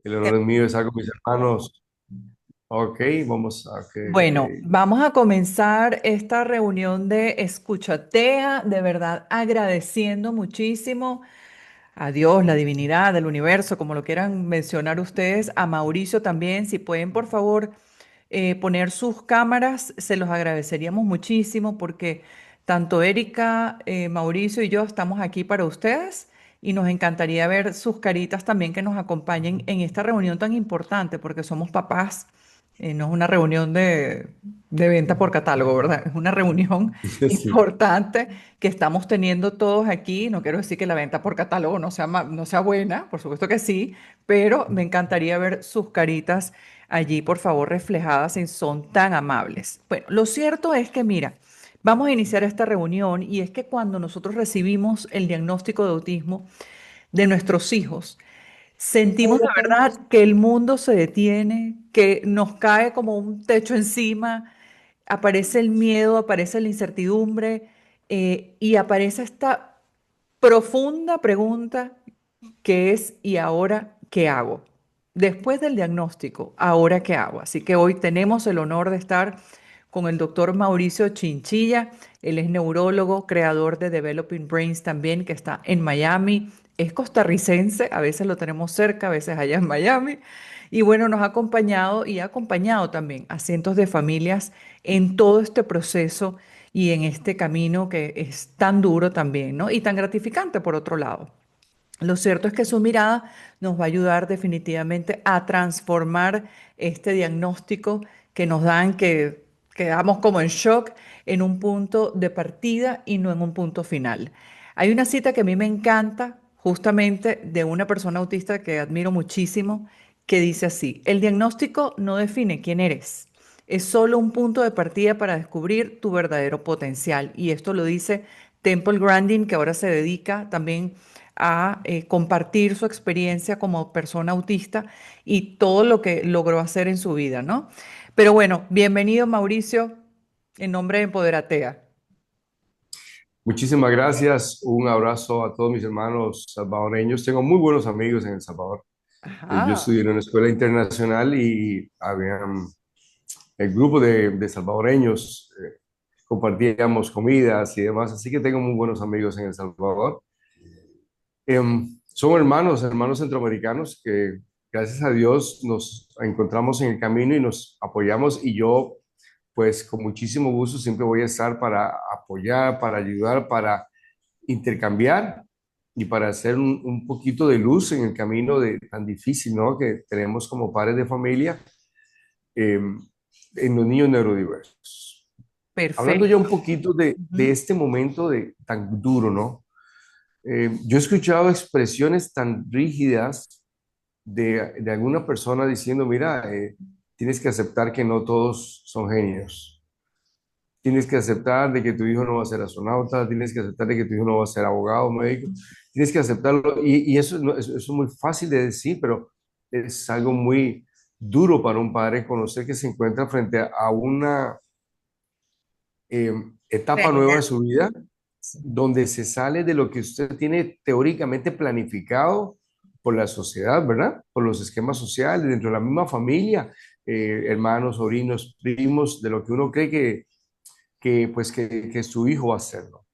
El honor es mío de estar con mis hermanos. Ok, vamos a... Ok, Bueno, ok. vamos a comenzar esta reunión de escuchatea, de verdad agradeciendo muchísimo a Dios, la divinidad, el universo, como lo quieran mencionar ustedes, a Mauricio también, si pueden por favor poner sus cámaras, se los agradeceríamos muchísimo porque tanto Erika, Mauricio y yo estamos aquí para ustedes y nos encantaría ver sus caritas también que nos acompañen en esta reunión tan importante porque somos papás. No es una reunión de venta por catálogo, ¿verdad? Es una reunión Sí. importante que estamos teniendo todos aquí. No quiero decir que la venta por catálogo no sea, no sea buena, por supuesto que sí, pero me encantaría ver sus caritas allí, por favor, reflejadas y son tan amables. Bueno, lo cierto es que, mira, vamos a iniciar esta reunión y es que cuando nosotros recibimos el diagnóstico de autismo de nuestros hijos, sentimos de verdad que el mundo se detiene, que nos cae como un techo encima, aparece el miedo, aparece la incertidumbre y aparece esta profunda pregunta que es ¿y ahora qué hago? Después del diagnóstico, ¿ahora qué hago? Así que hoy tenemos el honor de estar con el doctor Mauricio Chinchilla. Él es neurólogo, creador de Developing Brains también, que está en Miami. Es costarricense, a veces lo tenemos cerca, a veces allá en Miami. Y bueno, nos ha acompañado y ha acompañado también a cientos de familias en todo este proceso y en este camino que es tan duro también, ¿no? Y tan gratificante por otro lado. Lo cierto es que su mirada nos va a ayudar definitivamente a transformar este diagnóstico que nos dan, que quedamos como en shock, en un punto de partida y no en un punto final. Hay una cita que a mí me encanta, justamente de una persona autista que admiro muchísimo, que dice así: el diagnóstico no define quién eres, es solo un punto de partida para descubrir tu verdadero potencial. Y esto lo dice Temple Grandin, que ahora se dedica también a compartir su experiencia como persona autista y todo lo que logró hacer en su vida, ¿no? Pero bueno, bienvenido Mauricio, en nombre de Empoderatea. Muchísimas gracias. Un abrazo a todos mis hermanos salvadoreños. Tengo muy buenos amigos en El Salvador. Yo Ajá. estudié en una escuela internacional y había el grupo de salvadoreños. Compartíamos comidas y demás. Así que tengo muy buenos amigos en El Salvador. Son hermanos, hermanos centroamericanos que gracias a Dios nos encontramos en el camino y nos apoyamos y yo pues con muchísimo gusto siempre voy a estar para apoyar, para ayudar, para intercambiar y para hacer un poquito de luz en el camino de, tan difícil, ¿no? Que tenemos como padres de familia em, en los niños neurodiversos. Hablando ya un Perfecto. poquito de Ujú. este momento de, tan duro, ¿no? Yo he escuchado expresiones tan rígidas de alguna persona diciendo, mira, tienes que aceptar que no todos son genios. Tienes que aceptar de que tu hijo no va a ser astronauta, tienes que aceptar de que tu hijo no va a ser abogado, médico, tienes que aceptarlo. Y eso, eso es muy fácil de decir, pero es algo muy duro para un padre conocer que se encuentra frente a una eh, etapa nueva de Realidad. su vida donde se sale de lo que usted tiene teóricamente planificado por la sociedad, ¿verdad? Por los esquemas sociales, dentro de la misma familia, hermanos, sobrinos, primos, de lo que uno cree que su hijo va a hacer, ¿no?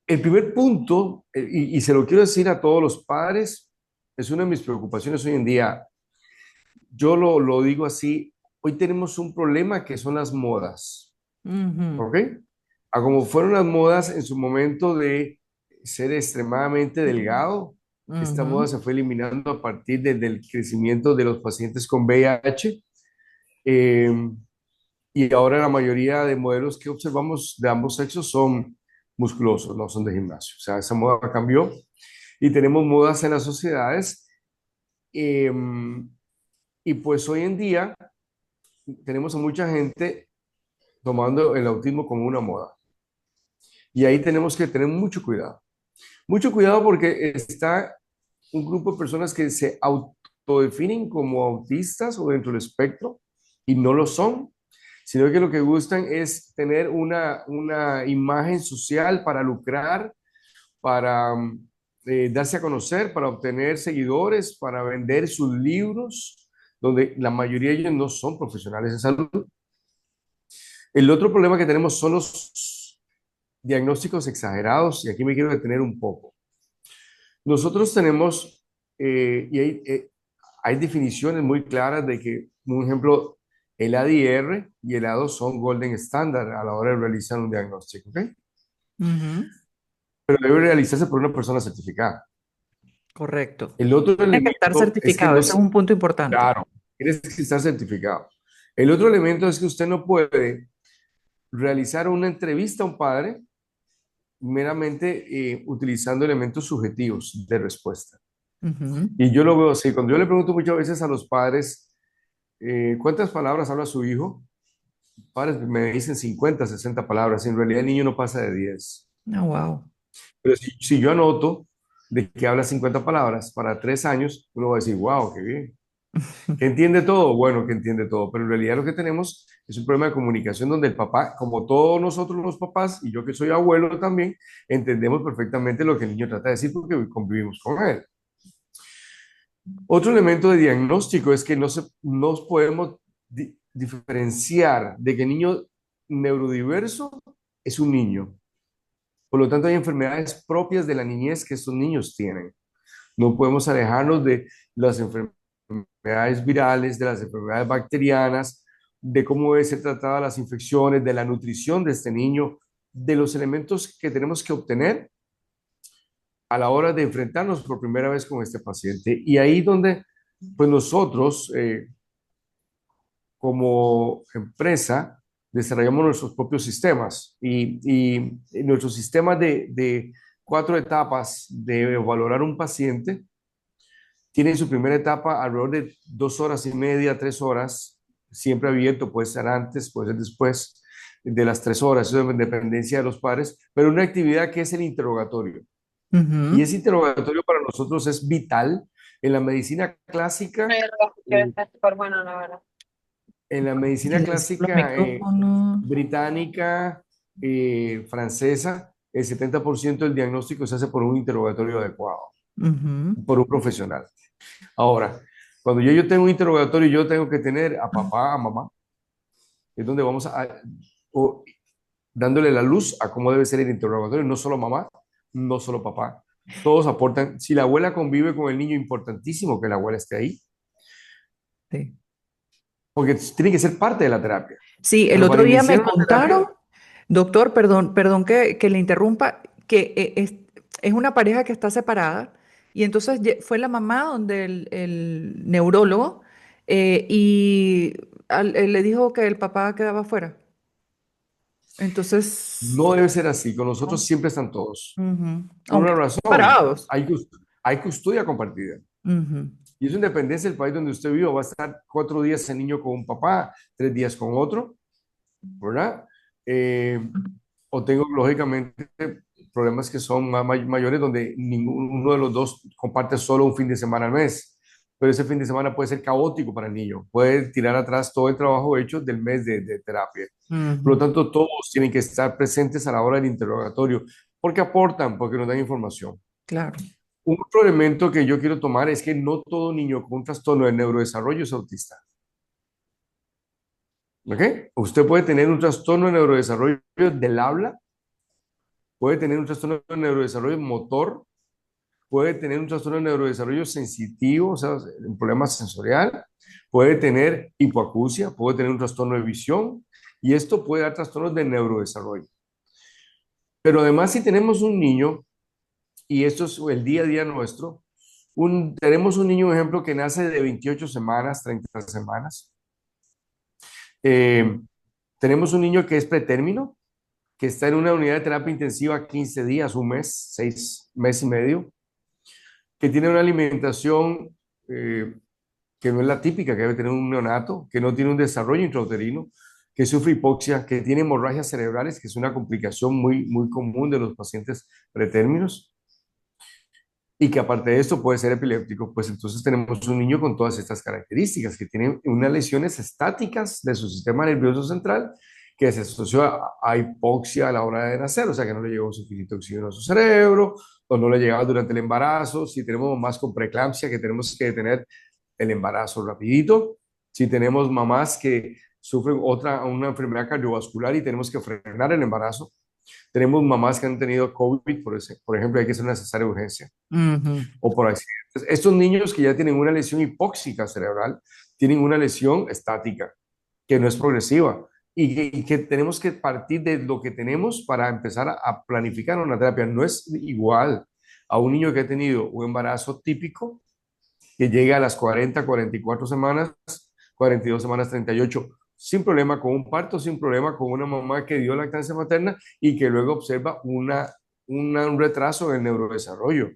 El primer punto, y se lo quiero decir a todos los padres, es una de mis preocupaciones hoy en día. Yo lo digo así, hoy tenemos un problema que son las modas. Ujú, ¿Ok? A como fueron las modas en su momento de ser extremadamente delgado, esta moda ujú. se fue eliminando a partir del crecimiento de los pacientes con VIH. eh, y ahora la mayoría de modelos que observamos de ambos sexos son musculosos, no son de gimnasio. O sea, esa moda cambió y tenemos modas en las sociedades. eh, y pues hoy en día tenemos a mucha gente tomando el autismo como una moda. Y ahí tenemos que tener mucho cuidado. Mucho cuidado porque está un grupo de personas que se autodefinen como autistas o dentro del espectro y no lo son, sino que lo que gustan es tener una imagen social para lucrar, para darse a conocer, para obtener seguidores, para vender sus libros, donde la mayoría de ellos no son profesionales en salud. El otro problema que tenemos son los diagnósticos exagerados, y aquí me quiero detener un poco. Nosotros tenemos, hay definiciones muy claras de que, un ejemplo, el ADR y el ADO son golden standard a la hora de realizar un diagnóstico, ¿ok? Ujú. Pero debe realizarse por una persona certificada. Correcto. El otro Tiene que estar elemento es que certificado, no ese es se, un punto importante. claro, tienes que estar certificado. El otro elemento es que usted no puede realizar una entrevista a un padre meramente utilizando elementos subjetivos de respuesta. Ujú. Y yo lo veo así, cuando yo le pregunto muchas veces a los padres, ¿cuántas palabras habla su hijo? Padres me dicen 50, 60 palabras, en realidad el niño no pasa de 10. Ah, wow. Pero si yo anoto de que habla 50 palabras para 3 años, uno va a decir, wow, qué bien. ¿Que entiende todo? Bueno, que entiende todo, pero en realidad lo que tenemos es un problema de comunicación donde el papá, como todos nosotros los papás, y yo que soy abuelo también, entendemos perfectamente lo que el niño trata de decir porque convivimos con él. Otro elemento de diagnóstico es que no podemos diferenciar de que el niño neurodiverso es un niño. Por lo tanto, hay enfermedades propias de la niñez que estos niños tienen. No podemos alejarnos de las enfermedades virales, de las enfermedades bacterianas, de cómo deben ser tratadas las infecciones, de la nutrición de este niño, de los elementos que tenemos que obtener a la hora de enfrentarnos por primera vez con este paciente. Y ahí donde, pues nosotros, como empresa, desarrollamos nuestros propios sistemas y nuestros sistemas de 4 etapas de valorar un paciente tienen su primera etapa alrededor de 2 horas y media, 3 horas, siempre abierto, puede ser antes, puede ser después de las 3 horas, eso es en dependencia de los padres, pero una actividad que es el interrogatorio. Y Ujú. ese interrogatorio para nosotros es vital en la medicina clásica. Que En, está súper bueno, la verdad. en la medicina Silencio los clásica micrófonos. británica, francesa, el 70% del diagnóstico se hace por un interrogatorio adecuado, Ujú. por un profesional. Ahora, cuando yo tengo un interrogatorio, yo tengo que tener a papá, a mamá, es donde vamos o- dándole la luz a cómo debe ser el interrogatorio, no solo mamá, no solo papá. Todos aportan. Si la abuela convive con el niño, importantísimo que la abuela esté ahí, Sí. porque tiene que ser parte de la terapia. Sí, el Pero para otro día me iniciar una contaron, terapia, doctor, perdón que le interrumpa, que es una pareja que está separada y entonces fue la mamá donde el neurólogo y él le dijo que el papá quedaba fuera. no Entonces, debe ser así. Con nosotros ¿no? siempre están todos. Ujú. Por Aunque una estén razón, separados. hay custodia compartida. Ujú. Y eso en dependencia del país donde usted vive. Va a estar 4 días el niño con un papá, 3 días con otro, ¿verdad? Eh, o tengo, lógicamente, problemas que son mayores donde ninguno de los dos comparte solo un fin de semana al mes. Pero ese fin de semana puede ser caótico para el niño. Puede tirar atrás todo el trabajo hecho del mes de terapia. Por lo Ujú. tanto, todos tienen que estar presentes a la hora del interrogatorio porque aportan, porque nos dan información. Claro. Un otro elemento que yo quiero tomar es que no todo niño con un trastorno de neurodesarrollo es autista. ¿Ok? Usted puede tener un trastorno de neurodesarrollo del habla, puede tener un trastorno de neurodesarrollo motor, puede tener un trastorno de neurodesarrollo sensitivo, o sea, un problema sensorial, puede tener hipoacusia, puede tener un trastorno de visión, y esto puede dar trastornos de neurodesarrollo. Pero además, si tenemos un niño, y esto es el día a día nuestro, tenemos un niño, por ejemplo, que nace de 28 semanas, 30 semanas. Eh, tenemos un niño que es pretérmino, que está en una unidad de terapia intensiva 15 días, un mes, 6 meses y medio, que tiene una alimentación que no es la típica que debe tener un neonato, que no tiene un desarrollo intrauterino, que sufre hipoxia, que tiene hemorragias cerebrales, que es una complicación muy, muy común de los pacientes pretérminos, y que aparte de esto puede ser epiléptico, pues entonces tenemos un niño con todas estas características, que tiene unas lesiones estáticas de su sistema nervioso central, que se asoció a hipoxia a la hora de nacer, o sea que no le llegó suficiente oxígeno a su cerebro, o no le llegaba durante el embarazo, si tenemos mamás con preeclampsia que tenemos que detener el embarazo rapidito, si tenemos mamás que sufren una enfermedad cardiovascular y tenemos que frenar el embarazo, tenemos mamás que han tenido COVID, por ejemplo, hay que hacer una cesárea de urgencia Ujú. o por accidentes. Estos niños que ya tienen una lesión hipóxica cerebral, tienen una lesión estática, que no es progresiva, y que tenemos que partir de lo que tenemos para empezar a planificar una terapia. No es igual a un niño que ha tenido un embarazo típico, que llega a las 40, 44 semanas, 42 semanas, 38, sin problema con un parto, sin problema con una mamá que dio lactancia materna y que luego observa un retraso en el neurodesarrollo.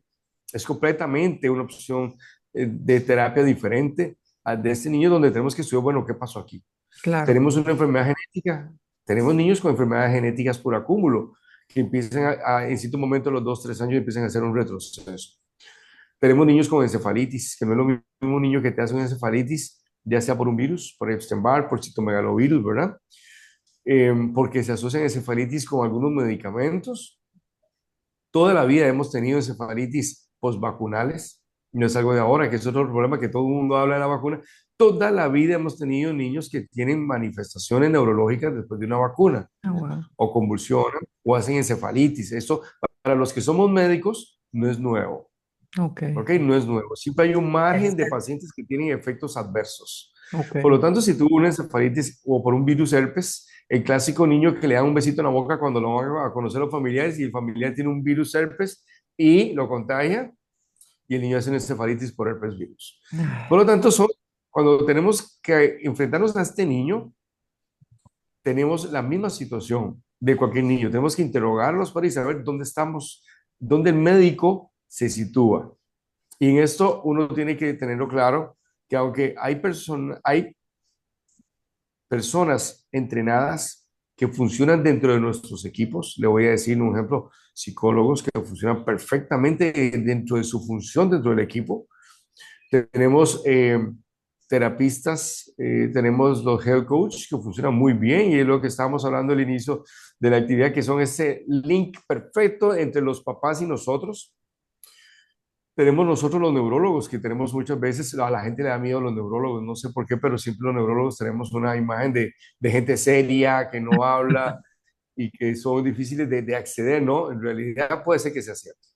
Es completamente una opción de terapia diferente a de este niño donde tenemos que estudiar, bueno, ¿qué pasó aquí? Claro. Tenemos una enfermedad genética, tenemos niños con enfermedades genéticas por acúmulo, que empiezan en cierto momento a los 2, 3 años empiezan a hacer un retroceso. Tenemos niños con encefalitis, que no es lo mismo un niño que te hace una encefalitis, ya sea por un virus, por Epstein-Barr, por citomegalovirus, ¿verdad? Porque se asocia encefalitis con algunos medicamentos. Toda la vida hemos tenido encefalitis postvacunales, no es algo de ahora, que es otro problema que todo el mundo habla de la vacuna. Toda la vida hemos tenido niños que tienen manifestaciones neurológicas después de una vacuna, Ah, wow. o convulsionan, o hacen encefalitis. Esto, para los que somos médicos, no es nuevo. Ok. ¿Ok? No es nuevo. Siempre hay un margen de Este, pacientes que tienen efectos adversos. ok. Por lo tanto, si tuvo una encefalitis o por un virus herpes, el clásico niño que le da un besito en la boca cuando lo van a conocer los familiares y el familiar tiene un virus herpes y lo contagia y el niño hace una encefalitis por herpes virus. Por lo Ah, tanto, cuando tenemos que enfrentarnos a este niño, tenemos la misma situación de cualquier niño. Tenemos que interrogarlos para saber dónde estamos, dónde el médico se sitúa. Y en esto uno tiene que tenerlo claro, que aunque hay personas entrenadas que funcionan dentro de nuestros equipos, le voy a decir un ejemplo, psicólogos que funcionan perfectamente dentro de su función dentro del equipo. Tenemos terapistas, tenemos los health coach que funcionan muy bien y es lo que estábamos hablando al inicio de la actividad, que son ese link perfecto entre los papás y nosotros. Tenemos nosotros los neurólogos, que tenemos muchas veces, a la gente le da miedo a los neurólogos, no sé por qué, pero siempre los neurólogos tenemos una imagen de gente seria, que no habla y que son difíciles de acceder, ¿no? En realidad puede ser que sea cierto.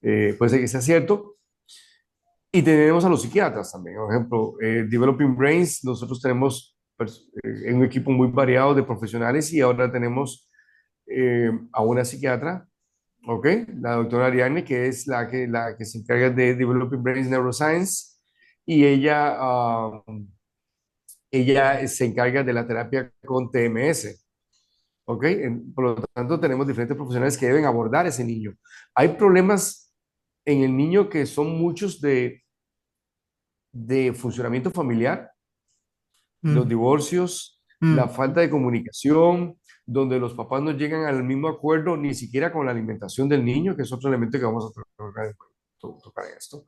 Puede ser que sea cierto. Y tenemos a los psiquiatras también. Por ejemplo, Developing Brains, nosotros tenemos un equipo muy variado de profesionales y ahora tenemos a una psiquiatra. ¿Ok? La doctora Ariane, que es la que se encarga de Developing Brains Neuroscience, y ella se encarga de la terapia con TMS. ¿Ok? Por lo tanto, tenemos diferentes profesionales que deben abordar ese niño. Hay problemas en el niño que son muchos de funcionamiento familiar, los mm, divorcios, la mm. falta de comunicación, donde los papás no llegan al mismo acuerdo ni siquiera con la alimentación del niño, que es otro elemento que vamos a tocar en esto.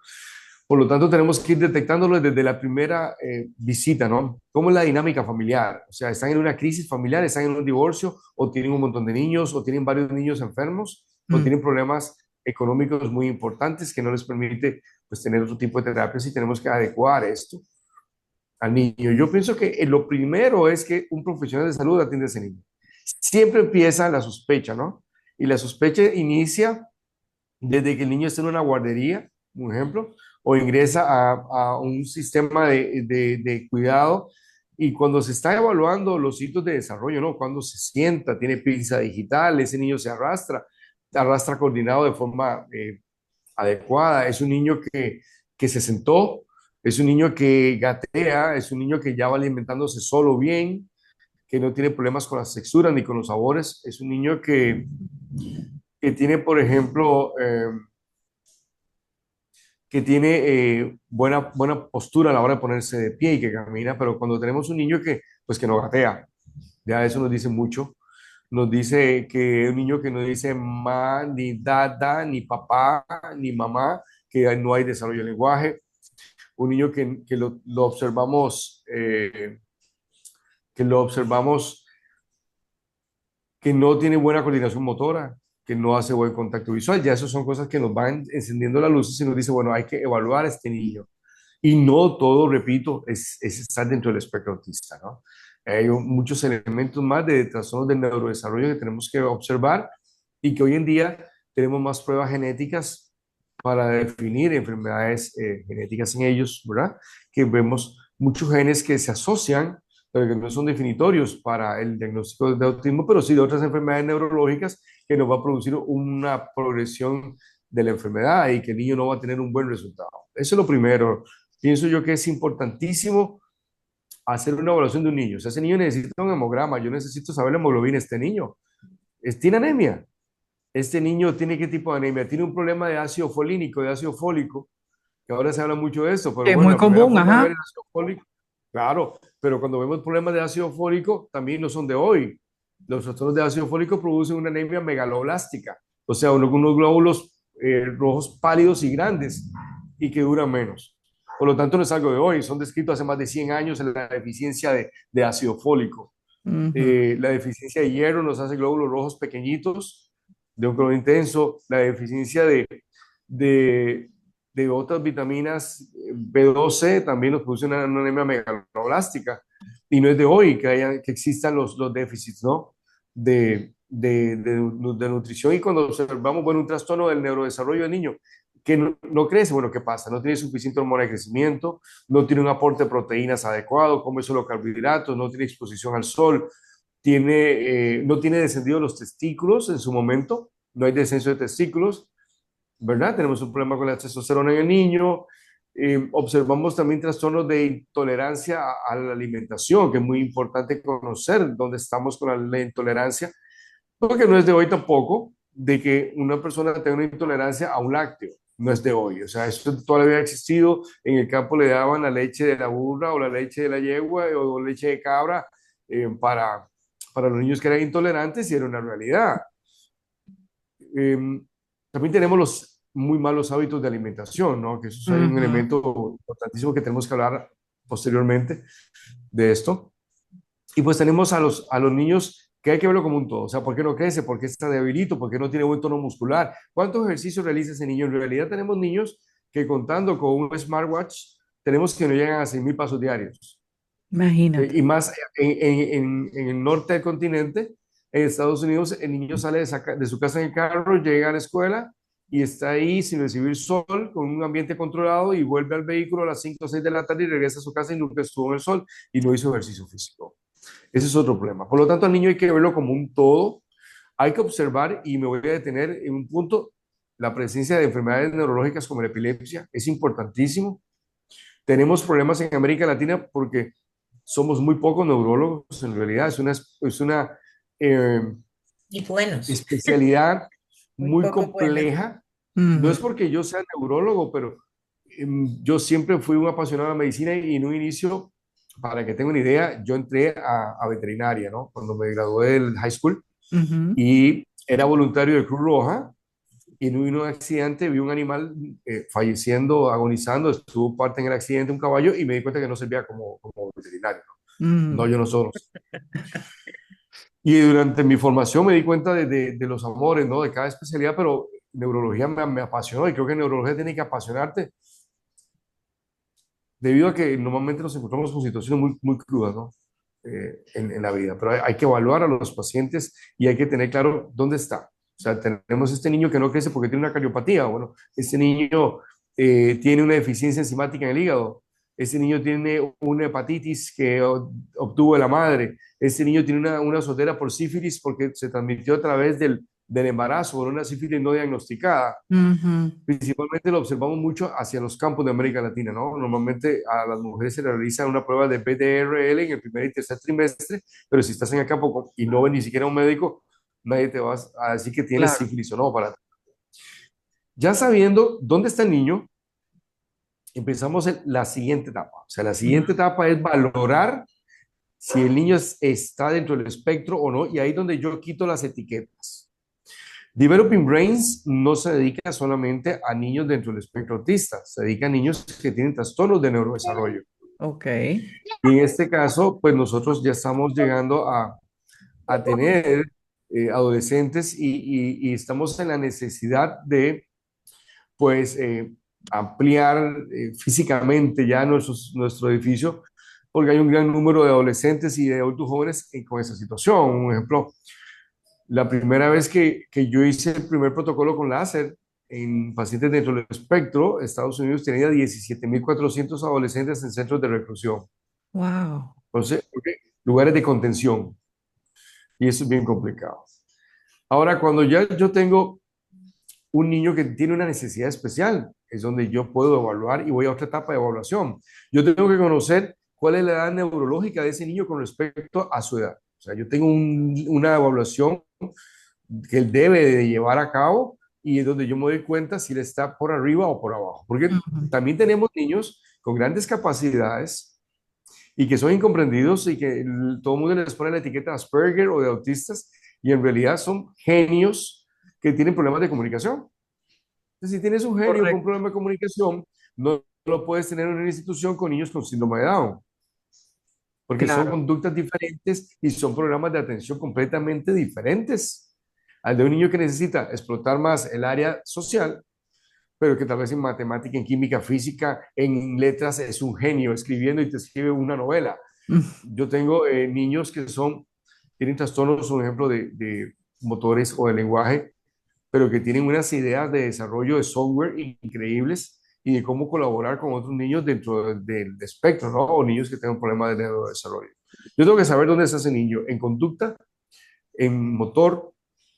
Por lo tanto, tenemos que ir detectándolo desde la primera visita, ¿no? ¿Cómo es la dinámica familiar? O sea, ¿están en una crisis familiar, están en un divorcio, o tienen un montón de niños, o tienen varios niños enfermos, o Mm. tienen problemas económicos muy importantes que no les permite pues, tener otro tipo de terapias y tenemos que adecuar esto al niño? Yo pienso que lo primero es que un profesional de salud atiende a ese niño. Siempre empieza la sospecha, ¿no? Y la sospecha inicia desde que el niño está en una guardería, un ejemplo, o ingresa a un sistema de cuidado y cuando se está evaluando los hitos de desarrollo, ¿no? Cuando se sienta, tiene pinza digital, ese niño arrastra coordinado de forma adecuada, es un niño que se sentó, es un niño que gatea, es un niño que ya va alimentándose solo bien, que no tiene problemas con las texturas ni con los sabores, es un niño que tiene, por ejemplo, que tiene buena postura a la hora de ponerse de pie y que camina, pero cuando tenemos un niño pues que no gatea, ya eso nos dice mucho, nos dice que es un niño que no dice ma, ni dada, ni papá, ni mamá, que no hay desarrollo del lenguaje, un niño que lo observamos, que no tiene buena coordinación motora, que no hace buen contacto visual. Ya eso son cosas que nos van encendiendo las luces y nos dice, bueno, hay que evaluar a este niño. Y no todo, repito, es estar dentro del espectro autista, ¿no? Hay muchos elementos más de trastornos del neurodesarrollo que tenemos que observar y que hoy en día tenemos más pruebas genéticas para definir enfermedades genéticas en ellos, ¿verdad? Que vemos muchos genes que se asocian, pero que no son definitorios para el diagnóstico de autismo, pero sí de otras enfermedades neurológicas que nos va a producir una progresión de la enfermedad y que el niño no va a tener un buen resultado. Eso es lo primero. Pienso yo que es importantísimo hacer una evaluación de un niño. O sea, ese niño necesita un hemograma, yo necesito saber la hemoglobina de este niño. ¿Tiene anemia? Este niño tiene qué tipo de anemia, tiene un problema de ácido folínico, de ácido fólico, que ahora se habla mucho de esto, pero Es bueno, muy la primera común, forma de ver ajá. el ácido fólico, claro, pero cuando vemos problemas de ácido fólico, también no son de hoy. Los trastornos de ácido fólico producen una anemia megaloblástica, o sea, unos glóbulos rojos pálidos y grandes y que duran menos. Por lo tanto, no es algo de hoy, son descritos hace más de 100 años en la deficiencia de ácido fólico. Ujú. La deficiencia de hierro nos hace glóbulos rojos pequeñitos de un color intenso, la deficiencia de, de otras vitaminas B12 también nos produce una anemia megaloblástica. Y no es de hoy que existan los déficits, ¿no? De nutrición. Y cuando observamos, bueno, un trastorno del neurodesarrollo del niño que no crece, bueno, ¿qué pasa? No tiene suficiente hormona de crecimiento, no tiene un aporte de proteínas adecuado, come solo carbohidratos, no tiene exposición al sol, no tiene descendido los testículos en su momento, no hay descenso de testículos, ¿verdad? Tenemos un problema con la testosterona en el niño. Observamos también trastornos de intolerancia a la alimentación, que es muy importante conocer dónde estamos con la intolerancia, porque no es de hoy tampoco de que una persona tenga una intolerancia a un lácteo. No es de hoy, o sea, eso todavía ha existido. En el campo le daban la leche de la burra o la leche de la yegua o leche de cabra para los niños que eran intolerantes y era una realidad. Eh, También tenemos los muy malos hábitos de alimentación, ¿no? Que eso es un Ujú. elemento importantísimo que tenemos que hablar posteriormente de esto. Y pues tenemos a los niños que hay que verlo como un todo. O sea, ¿por qué no crece? ¿Por qué está debilito? ¿Por qué no tiene buen tono muscular? ¿Cuántos ejercicios realiza ese niño? En realidad tenemos niños que contando con un smartwatch, tenemos que no llegan a 6.000 pasos diarios. Y Imagínate. más en el norte del continente, en Estados Unidos, el niño sale de su casa en el carro, llega a la escuela y está ahí sin recibir sol, con un ambiente controlado y vuelve al vehículo a las 5 o 6 de la tarde y regresa a su casa y nunca estuvo en el sol y no hizo ejercicio físico. Ese es otro problema. Por lo tanto, al niño hay que verlo como un todo. Hay que observar, y me voy a detener en un punto, la presencia de enfermedades neurológicas como la epilepsia. Es importantísimo. Tenemos problemas en América Latina porque somos muy pocos neurólogos, en realidad. Es una eh, Y buenos, especialidad muy muy poco buenos. compleja. No Ujú. es porque yo sea neurólogo, pero yo siempre fui un apasionado de la medicina y en un inicio, para que tenga una idea, yo entré a veterinaria, ¿no? Cuando me gradué del high school Ujú. y era voluntario de Cruz Roja y en un accidente vi un animal falleciendo, agonizando, estuvo parte en el accidente, un caballo, y me di cuenta que no servía como veterinario, ¿no? No, Mm. yo no soy. Y durante mi formación me di cuenta de los amores, ¿no? De cada especialidad, pero neurología me apasionó y creo que neurología tiene que apasionarte debido a que normalmente nos encontramos con situaciones muy crudas, ¿no? En la vida, pero hay que evaluar a los pacientes y hay que tener claro dónde está. O sea, tenemos este niño que no crece porque tiene una cardiopatía, bueno, este niño tiene una deficiencia enzimática en el hígado, este niño tiene una hepatitis que obtuvo de la madre, este niño tiene una sordera por sífilis porque se transmitió a través del embarazo, o una sífilis no diagnosticada. Ujú. Principalmente lo observamos mucho hacia los campos de América Latina, ¿no? Normalmente a las mujeres se le realiza una prueba de PDRL en el primer y tercer trimestre, pero si estás en el campo y no ves ni siquiera un médico, nadie te va a decir que tienes Claro. sífilis o no. Ya sabiendo dónde está el niño, empezamos en la siguiente etapa. O sea, la siguiente Ujú. etapa es valorar si el niño está dentro del espectro o no, y ahí es donde yo quito las etiquetas. Developing Brains no se dedica solamente a niños dentro del espectro autista, se dedica a niños que tienen trastornos de neurodesarrollo. Ok. Y en este caso, pues nosotros ya estamos llegando a tener adolescentes y estamos en la necesidad de, pues, ampliar físicamente ya nuestro edificio, porque hay un gran número de adolescentes y de adultos jóvenes con esa situación. Un ejemplo, la primera vez que yo hice el primer protocolo con láser en pacientes dentro del espectro, Estados Unidos tenía 17.400 adolescentes en centros de reclusión. Wow. Entonces, ok, lugares de contención. Y eso es bien complicado. Ahora, cuando ya yo tengo un niño que tiene una necesidad especial, es donde yo puedo evaluar y voy a otra etapa de evaluación. Yo tengo que conocer cuál es la edad neurológica de ese niño con respecto a su edad. O sea, yo tengo una evaluación que él debe de llevar a cabo y es donde yo me doy cuenta si él está por arriba o por abajo. Porque Ujú. también tenemos niños con grandes capacidades y que son incomprendidos y que todo el mundo les pone la etiqueta de Asperger o de autistas y en realidad son genios que tienen problemas de comunicación. Entonces, si tienes un genio con un Correcto. problema de comunicación, no lo puedes tener en una institución con niños con síndrome de Down, porque son Claro. conductas diferentes y son programas de atención completamente diferentes al de un niño que necesita explotar más el área social, pero que tal vez en matemática, en química, física, en letras es un genio escribiendo y te escribe una novela. Mm. Yo tengo niños que tienen trastornos, por ejemplo, de motores o de lenguaje, pero que tienen unas ideas de desarrollo de software increíbles y de cómo colaborar con otros niños dentro del espectro, ¿no? O niños que tengan problemas de neurodesarrollo. Yo tengo que saber dónde está ese niño, en conducta, en motor,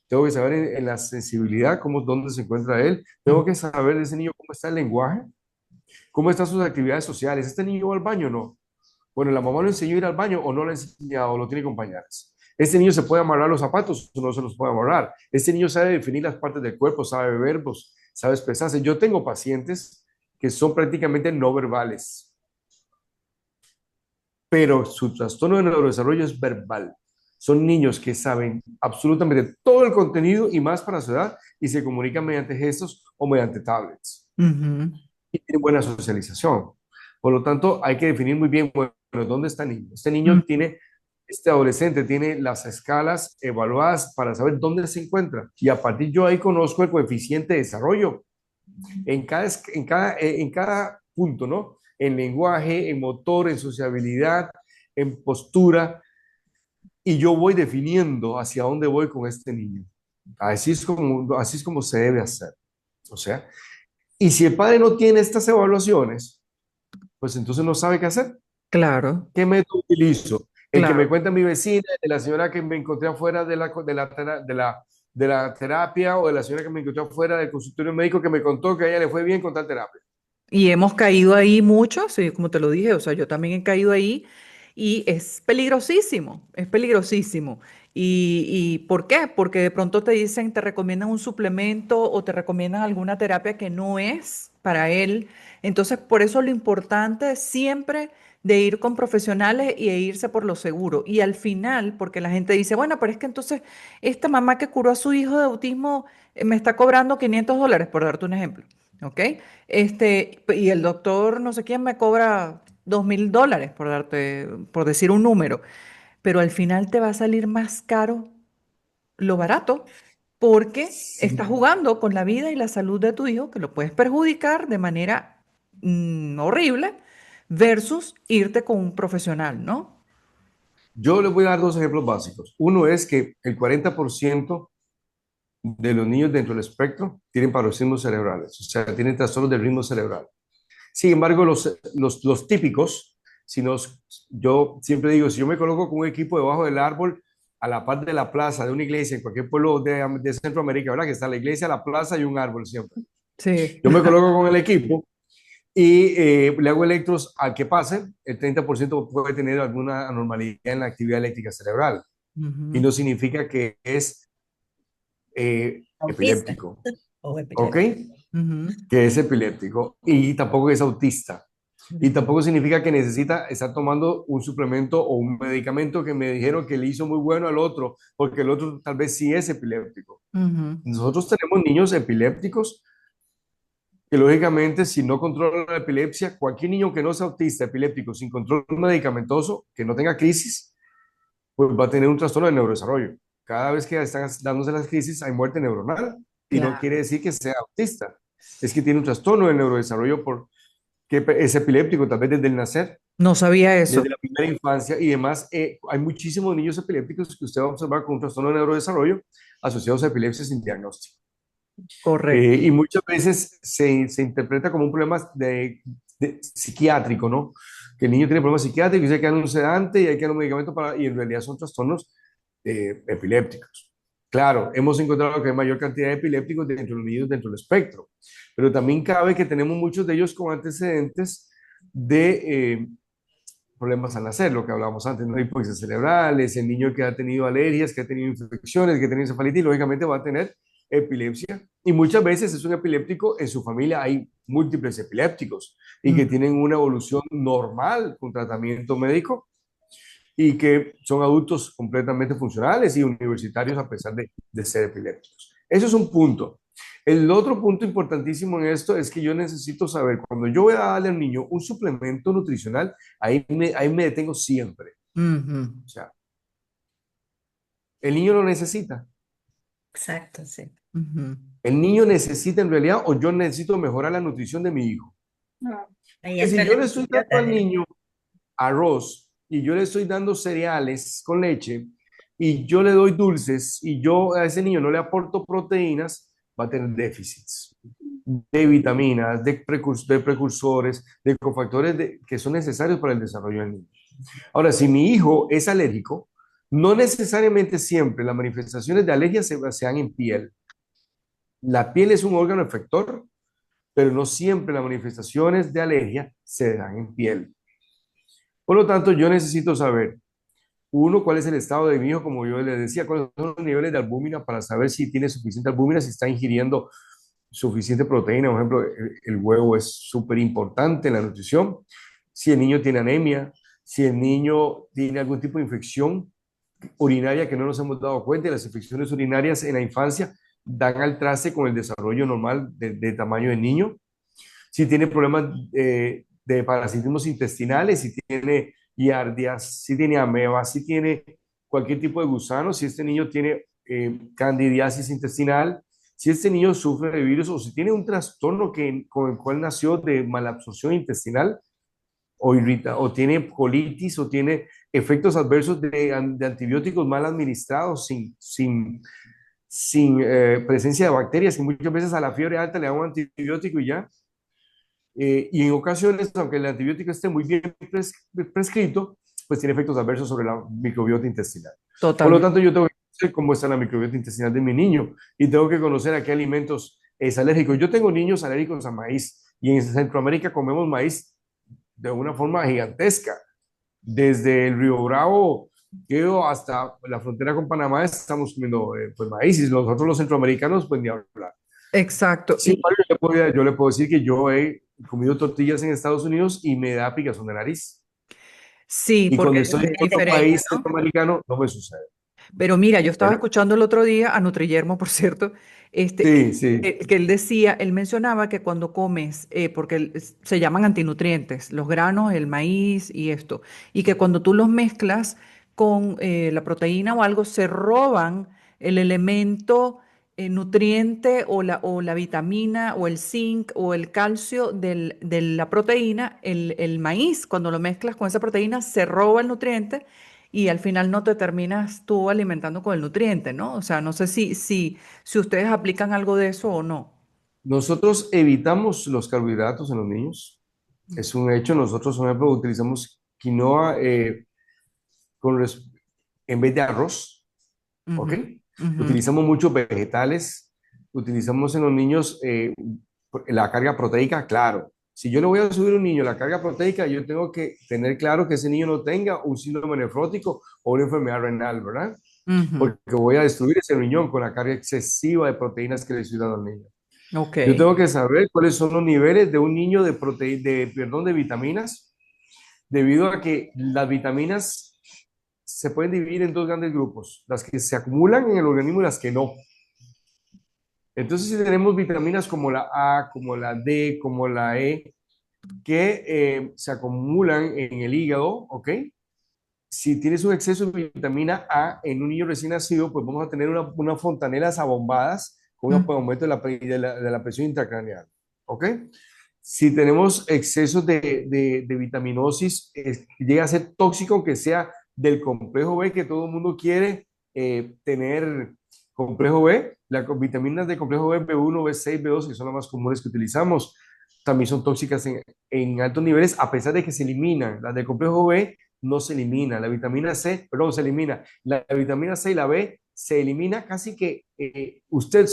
tengo que saber en la sensibilidad, dónde se encuentra él, tengo Mm. que saber de ese niño cómo está el lenguaje, cómo están sus actividades sociales. ¿Este niño va al baño o no? Bueno, ¿la mamá lo enseñó a ir al baño o no lo ha enseñado o lo tiene compañeras? ¿Este niño se puede amarrar los zapatos o no se los puede amarrar? ¿Este niño sabe definir las partes del cuerpo, sabe verbos, sabe expresarse? Yo tengo pacientes que son prácticamente no verbales, pero su trastorno de neurodesarrollo es verbal. Son niños que saben absolutamente todo el contenido y más para su edad y se comunican mediante gestos o mediante tablets Ujú. y tienen buena socialización. Por lo tanto, hay que definir muy bien, bueno, ¿dónde está el niño? Ujú. Este adolescente tiene las escalas evaluadas para saber dónde se encuentra y a partir yo ahí conozco el coeficiente de desarrollo en cada punto, ¿no? En lenguaje, en motor, en sociabilidad, en postura y yo voy definiendo hacia dónde voy con este niño. Así es como se debe hacer. O sea, y si el padre no tiene estas evaluaciones, pues entonces no sabe qué hacer. Claro, ¿Qué método utilizo? El que me claro. cuenta mi vecina, de la señora que me encontré afuera de la terapia o de la señora que me encontré afuera del consultorio médico que me contó que a ella le fue bien con tal terapia. Y hemos caído ahí mucho, sí, como te lo dije, o sea, yo también he caído ahí y es peligrosísimo, es peligrosísimo. Y ¿por qué? Porque de pronto te dicen, te recomiendan un suplemento o te recomiendan alguna terapia que no es para él. Entonces, por eso lo importante es siempre de ir con profesionales y de irse por lo seguro. Y al final, porque la gente dice, bueno, pero es que entonces esta mamá que curó a su hijo de autismo me está cobrando $500, por darte un ejemplo. ¿Ok? Y el doctor no sé quién me cobra $2.000, por decir un número, pero al final te va a salir más caro lo barato porque estás Sí. jugando con la vida y la salud de tu hijo, que lo puedes perjudicar de manera horrible, versus irte con un profesional, ¿no? Yo les voy a dar dos ejemplos básicos. Uno es que el 40% de los niños dentro del espectro tienen paroxismos cerebrales, o sea, tienen trastornos del ritmo cerebral. Sin embargo, los típicos, yo siempre digo, si yo me coloco con un equipo debajo del árbol, a la par de la plaza de una iglesia, en cualquier pueblo de Centroamérica, ¿verdad? Que está la iglesia, la plaza y un árbol siempre. Sí. Yo me coloco con el equipo y le hago electros al que pase, el 30% puede tener alguna anormalidad en la actividad eléctrica cerebral. Y Ujú. no significa que es Autista epiléptico, o ¿ok? epiléptico. Ujú. Que es epiléptico y tampoco es autista. Y tampoco significa que necesita estar tomando un suplemento o un medicamento que me dijeron que le hizo muy bueno al otro, porque el otro tal vez sí es epiléptico. Ujú. Nosotros tenemos niños epilépticos que lógicamente si no controla la epilepsia, cualquier niño que no sea autista, epiléptico, sin control medicamentoso, que no tenga crisis, pues va a tener un trastorno de neurodesarrollo. cada vez que están dándose las crisis hay muerte neuronal y no quiere Claro. decir que sea autista, es que tiene un trastorno del neurodesarrollo que es epiléptico, tal vez desde el nacer, No sabía desde eso. la primera infancia y demás. Hay muchísimos niños epilépticos que usted va a observar con un trastorno de neurodesarrollo asociados a epilepsia sin diagnóstico. Correcto. Y muchas veces se interpreta como un problema psiquiátrico, ¿no? Que el niño tiene problemas psiquiátricos y hay que darle un sedante y hay que darle un medicamento para, y en realidad son trastornos epilépticos. Claro, hemos encontrado que hay mayor cantidad de epilépticos dentro de los niños dentro del espectro, pero también cabe que tenemos muchos de ellos con antecedentes de problemas al nacer, lo que hablábamos antes, ¿no? Hipoxias cerebrales, el niño que ha tenido alergias, que ha tenido infecciones, que ha tenido encefalitis, lógicamente va a tener epilepsia. Y muchas veces es un epiléptico, en su familia hay múltiples epilépticos y que Mm. tienen una evolución normal con tratamiento médico y que son adultos completamente funcionales y universitarios a pesar de ser epilépticos. Eso es un punto. El otro punto importantísimo en esto es que yo necesito saber, cuando yo voy a darle al niño un suplemento nutricional, ahí me detengo siempre. Ujú. O sea, el niño lo necesita. Exacto, sí. Ujú. El niño necesita en realidad o yo necesito mejorar la nutrición de mi hijo. No, ahí Que si entra el yo le estoy dando al dale. niño arroz y yo le estoy dando cereales con leche y yo le doy dulces y yo a ese niño no le aporto proteínas, va a tener déficits de vitaminas, de precursores, de cofactores que son necesarios para el desarrollo del niño. Ahora, si mi hijo es alérgico, no necesariamente siempre las manifestaciones de alergia se dan en piel. La piel es un órgano efector, pero no siempre las manifestaciones de alergia se dan en piel. Por lo tanto, yo necesito saber, uno, cuál es el estado de mi hijo, como yo le decía, cuáles son los niveles de albúmina para saber si tiene suficiente albúmina, si está ingiriendo suficiente proteína. Por ejemplo, el huevo es súper importante en la nutrición. Si el niño tiene anemia, si el niño tiene algún tipo de infección urinaria que no nos hemos dado cuenta, las infecciones urinarias en la infancia dan al traste con el desarrollo normal de tamaño del niño. Si tiene problemas de parasitismos intestinales, si tiene giardias, si tiene amebas, si tiene cualquier tipo de gusano, si este niño tiene candidiasis intestinal, si este niño sufre de virus o si tiene un trastorno con el cual nació de malabsorción intestinal o tiene colitis o tiene efectos adversos de antibióticos mal administrados sin presencia de bacterias, que muchas veces a la fiebre alta le dan un antibiótico y ya, y en ocasiones, aunque el antibiótico esté muy bien prescrito, pues tiene efectos adversos sobre la microbiota intestinal. Por lo Totalmente. tanto, yo tengo que conocer cómo está la microbiota intestinal de mi niño y tengo que conocer a qué alimentos es alérgico. Yo tengo niños alérgicos a maíz y en Centroamérica comemos maíz de una forma gigantesca. Desde el Río Bravo hasta la frontera con Panamá estamos comiendo pues, maíz y nosotros los centroamericanos pues ni hablar. Exacto. Sin embargo, yo le puedo decir que yo he comido tortillas en Estados Unidos y me da picazón de nariz. Sí, Y porque cuando es estoy en otro diferente, país ¿no? centroamericano, no me sucede, Pero mira, yo estaba ¿verdad? escuchando el otro día a Nutriyermo, por cierto, Sí, sí. que él decía, él mencionaba que cuando comes, porque se llaman antinutrientes, los granos, el maíz y esto, y que cuando tú los mezclas con la proteína o algo, se roban el elemento nutriente o la vitamina o el zinc o el calcio de la proteína, el maíz, cuando lo mezclas con esa proteína, se roba el nutriente y al final no te terminas tú alimentando con el nutriente, ¿no? O sea, no sé si ustedes aplican algo de eso o no. Nosotros evitamos los carbohidratos en los niños. Es un hecho. Nosotros, por ejemplo, utilizamos quinoa con res- en vez de arroz, ¿ok? Ujú, ujú, Utilizamos muchos vegetales. Utilizamos en los niños la carga proteica, claro. Si yo le voy a subir a un niño la carga proteica, yo tengo que tener claro que ese niño no tenga un síndrome nefrótico o una enfermedad renal, ¿verdad? ujú. Porque voy a destruir ese riñón con la carga excesiva de proteínas que le estoy dando al niño. Ok, Yo tengo que saber cuáles son los niveles de un niño perdón, de vitaminas, debido a que las vitaminas se pueden dividir en dos grandes grupos, las que se acumulan en el organismo y las que no. Entonces, si tenemos vitaminas como la A, como la D, como la E, que se acumulan en el hígado, ¿ok? si tienes un exceso de vitamina A en un niño recién nacido, pues vamos a tener unas fontanelas abombadas con un Mm. aumento de la presión intracraneal. ¿Ok? Si tenemos excesos de vitaminosis, llega a ser tóxico, aunque sea del complejo B, que todo el mundo quiere tener complejo B. Las vitaminas de complejo B, B1, B6, B2, que son las más comunes que utilizamos, también son tóxicas en altos niveles, a pesar de que se eliminan. Las de complejo B no se elimina. La vitamina C, perdón, se elimina. La vitamina C y la B se elimina casi que usted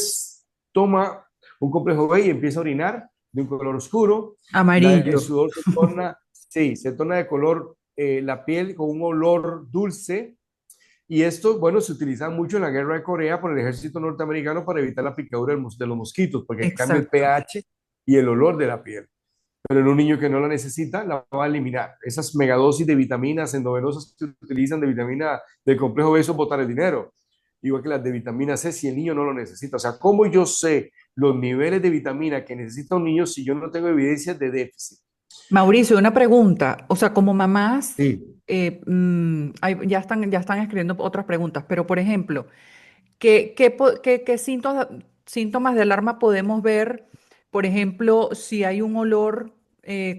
toma un complejo B y empieza a orinar de un color oscuro. El Amarillo. sudor se torna, sí, se torna de color, la piel con un olor dulce. Y esto, bueno, se utiliza mucho en la guerra de Corea por el ejército norteamericano para evitar la picadura de los mosquitos, porque cambia el Exacto. pH y el olor de la piel. Pero en un niño que no la necesita, la va a eliminar. Esas megadosis de vitaminas endovenosas que se utilizan de vitamina del complejo B, eso es botar el dinero. Igual que las de vitamina C, si el niño no lo necesita. O sea, ¿cómo yo sé los niveles de vitamina que necesita un niño si yo no tengo evidencia de déficit? Mauricio, una pregunta. O sea, como mamás, Sí. ya están escribiendo otras preguntas, pero por ejemplo, qué síntomas de alarma podemos ver? Por ejemplo, si hay un olor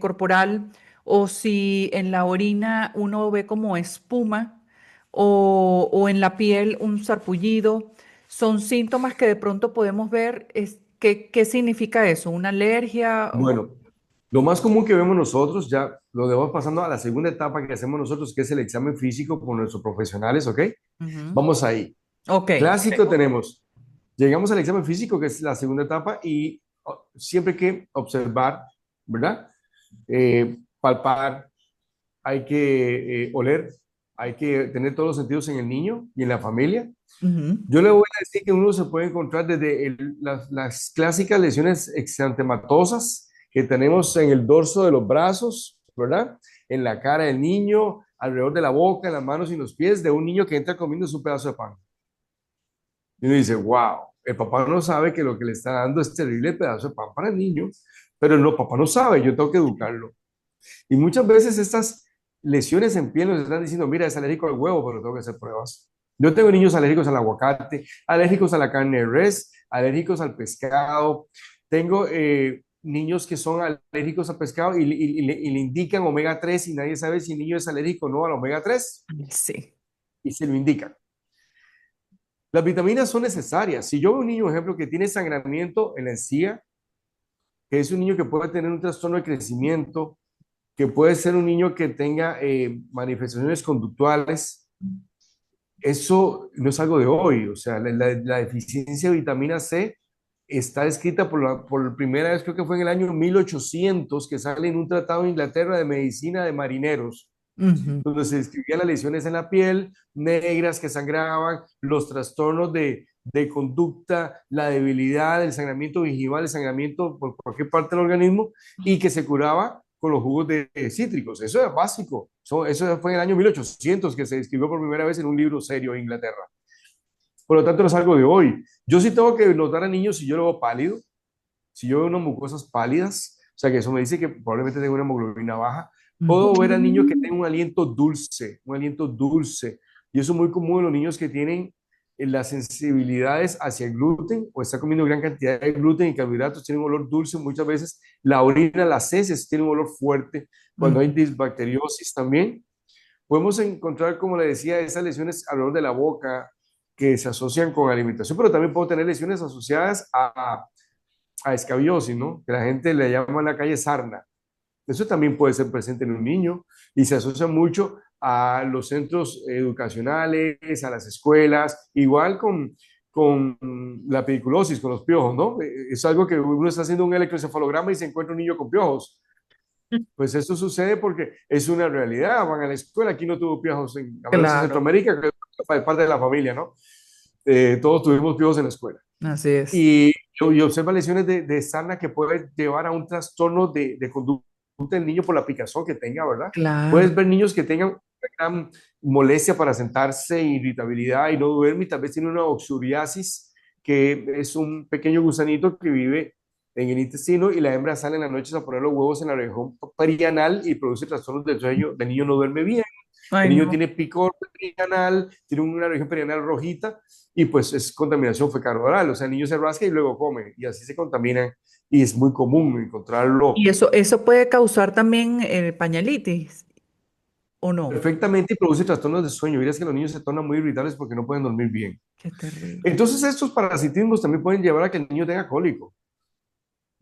corporal o si en la orina uno ve como espuma o en la piel un sarpullido. Son síntomas que de pronto podemos ver. ¿Qué significa eso? ¿Una alergia? Bueno, lo más común que vemos nosotros, ya lo debemos pasando a la segunda etapa que hacemos nosotros, que es el examen físico con nuestros profesionales, ¿ok? Ujú. Vamos ahí. Ok. Clásico tenemos, llegamos al examen físico, que es la segunda etapa, y siempre hay que observar, ¿verdad? Palpar, hay que oler, hay que tener todos los sentidos en el niño y en la familia. Ujú, Yo le voy a decir que uno se puede encontrar desde las clásicas lesiones exantematosas que tenemos en el dorso de los brazos, ¿verdad? En la cara del niño, alrededor de la boca, en las manos y en los pies de un niño que entra comiendo un pedazo de pan. Y uno dice, wow, el papá no sabe que lo que le está dando es terrible pedazo de pan para el niño, pero no, papá no sabe, yo tengo que educarlo. Y muchas veces estas lesiones en piel nos están diciendo, mira, es alérgico al huevo, pero tengo que hacer pruebas. Yo tengo niños alérgicos al aguacate, alérgicos a la carne de res, alérgicos al pescado. Tengo niños que son alérgicos al pescado y le indican omega 3 y nadie sabe si el niño es alérgico o no al omega 3 sí. y se lo indican. Las vitaminas son necesarias. Si yo veo un niño, por ejemplo, que tiene sangramiento en la encía, que es un niño que puede tener un trastorno de crecimiento, que puede ser un niño que tenga manifestaciones conductuales, eso no es algo de hoy. O sea, la deficiencia de vitamina C está escrita por primera vez, creo que fue en el año 1800, que sale en un tratado de Inglaterra de medicina de marineros, Ujú. donde se describían las lesiones en la piel, negras que sangraban, los trastornos de conducta, la debilidad, el sangramiento gingival, el sangramiento por cualquier parte del organismo, y que se curaba con los jugos de cítricos. Eso es básico. Eso fue en el año 1800 que se describió por primera vez en un libro serio en Inglaterra. Por lo tanto, no es algo de hoy. Yo sí tengo que notar a niños si yo lo veo pálido, si yo veo unas mucosas pálidas, o sea que eso me dice que probablemente tengo una hemoglobina baja. Puedo ver a niños que Mm. tienen un aliento dulce. Y eso es muy común en los niños que tienen las sensibilidades hacia el gluten o están comiendo gran cantidad de gluten y carbohidratos, tienen un olor dulce. Muchas veces la orina, las heces tienen un olor fuerte. Cuando hay Mm. disbacteriosis también, podemos encontrar, como le decía, esas lesiones alrededor de la boca que se asocian con alimentación, pero también puedo tener lesiones asociadas a escabiosis, ¿no? Que la gente le llama en la calle sarna. Eso también puede ser presente en un niño y se asocia mucho a los centros educacionales, a las escuelas, igual con la pediculosis, con los piojos, ¿no? Es algo que uno está haciendo un electroencefalograma y se encuentra un niño con piojos. Pues eso sucede porque es una realidad. Van a la escuela, aquí no tuvo piojos, a menos en Claro, Centroamérica, que es parte de la familia, ¿no? Todos tuvimos piojos en la escuela. así es. Y observa lesiones de sarna que puede llevar a un trastorno de conducta del niño por la picazón que tenga, ¿verdad? Claro. Puedes ver niños que tengan una gran molestia para sentarse, irritabilidad y no duermen, y tal vez tienen una oxuriasis, que es un pequeño gusanito que vive en el intestino y la hembra sale en las noches a poner los huevos en la región perianal y produce trastornos del sueño, el niño no duerme bien, Ay, El niño no. tiene picor perianal, tiene una región perianal rojita y pues es contaminación fecal-oral. O sea, el niño se rasca y luego come y así se contaminan y es muy común encontrarlo ¿Y eso puede causar también pañalitis o no? perfectamente y produce trastornos de sueño. Miras que los niños se tornan muy irritables porque no pueden dormir bien. Qué terrible. Entonces, estos parasitismos también pueden llevar a que el niño tenga cólico.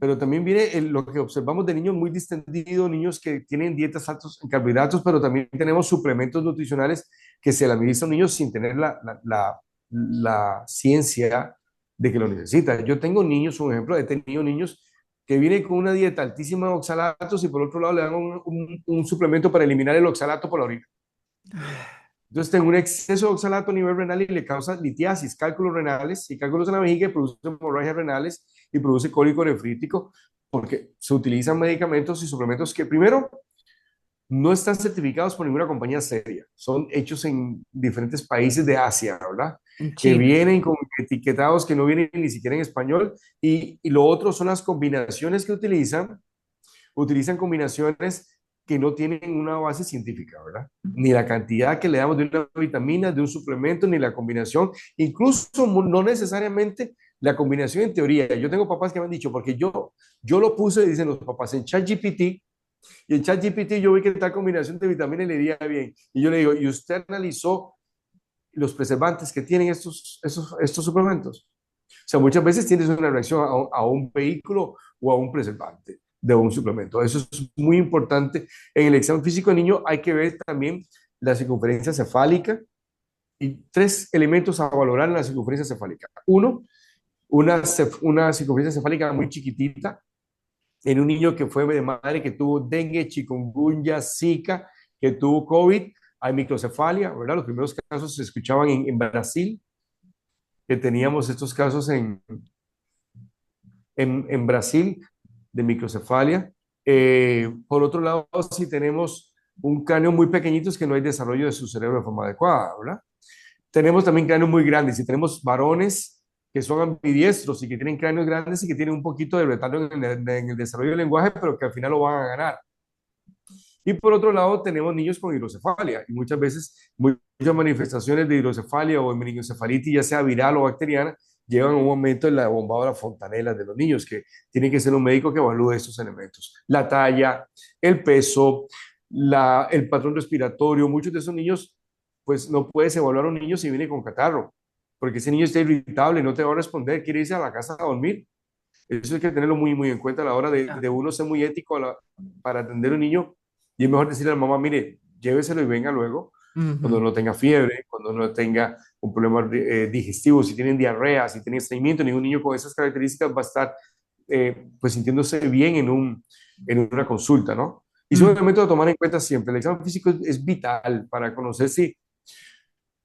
Pero también viene lo que observamos de niños muy distendidos, niños que tienen dietas altas en carbohidratos, pero también tenemos suplementos nutricionales que se le administran a niños sin tener la ciencia de que lo necesitan. Yo tengo niños, un ejemplo, he tenido niños que vienen con una dieta altísima de oxalatos y por otro lado le dan un suplemento para eliminar el oxalato por la orina. Entonces, tengo un exceso de oxalato a nivel renal y le causa litiasis, cálculos renales y cálculos en la vejiga y produce hemorragias renales y produce cólico nefrítico porque se utilizan medicamentos y suplementos que primero no están certificados por ninguna compañía seria. Son hechos en diferentes países de Asia, ¿verdad? En Que China. vienen con etiquetados que no vienen ni siquiera en español y lo otro son las combinaciones que utilizan combinaciones que no tienen una base científica, ¿verdad? Ni la cantidad que le damos de una vitamina, de un suplemento, ni la combinación, incluso no necesariamente la combinación en teoría. Yo tengo papás que me han dicho, porque yo lo puse, dicen los papás, en ChatGPT, y en ChatGPT yo vi que tal combinación de vitaminas le iría bien. Y yo le digo, ¿y usted analizó los preservantes que tienen estos suplementos? O sea, muchas veces tienes una reacción a un vehículo o a un preservante de un suplemento. Eso es muy importante. En el examen físico del niño hay que ver también la circunferencia cefálica y tres elementos a valorar en la circunferencia cefálica. Uno, una circunferencia cefálica muy chiquitita en un niño que fue de madre que tuvo dengue, chikungunya, zika, que tuvo COVID, hay microcefalia, ¿verdad? Los primeros casos se escuchaban en Brasil, que teníamos estos casos en Brasil de microcefalia. Por otro lado, si tenemos un cráneo muy pequeñito, es que no hay desarrollo de su cerebro de forma adecuada, ¿verdad? Tenemos también cráneos muy grandes. Si tenemos varones que son ambidiestros y que tienen cráneos grandes y que tienen un poquito de retardo en el desarrollo del lenguaje, pero que al final lo van a ganar. Y por otro lado, tenemos niños con hidrocefalia y muchas veces muchas manifestaciones de hidrocefalia o de meningocefalitis, ya sea viral o bacteriana, llevan a un aumento en la bombadora fontanela de los niños, que tiene que ser un médico que evalúe estos elementos. La talla, el peso, el patrón respiratorio. Muchos de esos niños, pues no puedes evaluar a un niño si viene con catarro, porque ese niño está irritable, no te va a responder, quiere irse a la casa a dormir. Eso hay que tenerlo muy, muy en cuenta a la hora de uno ser muy ético para atender a un niño. Y es mejor decirle a la mamá, mire, lléveselo y venga luego, cuando Ujú. no tenga fiebre, cuando no tenga un problema digestivo, si tienen diarrea, si tienen estreñimiento. Ningún niño con esas características va a estar pues sintiéndose bien en una consulta, ¿no? Y son Mm. elementos a tomar en cuenta siempre. El examen físico es vital para conocer si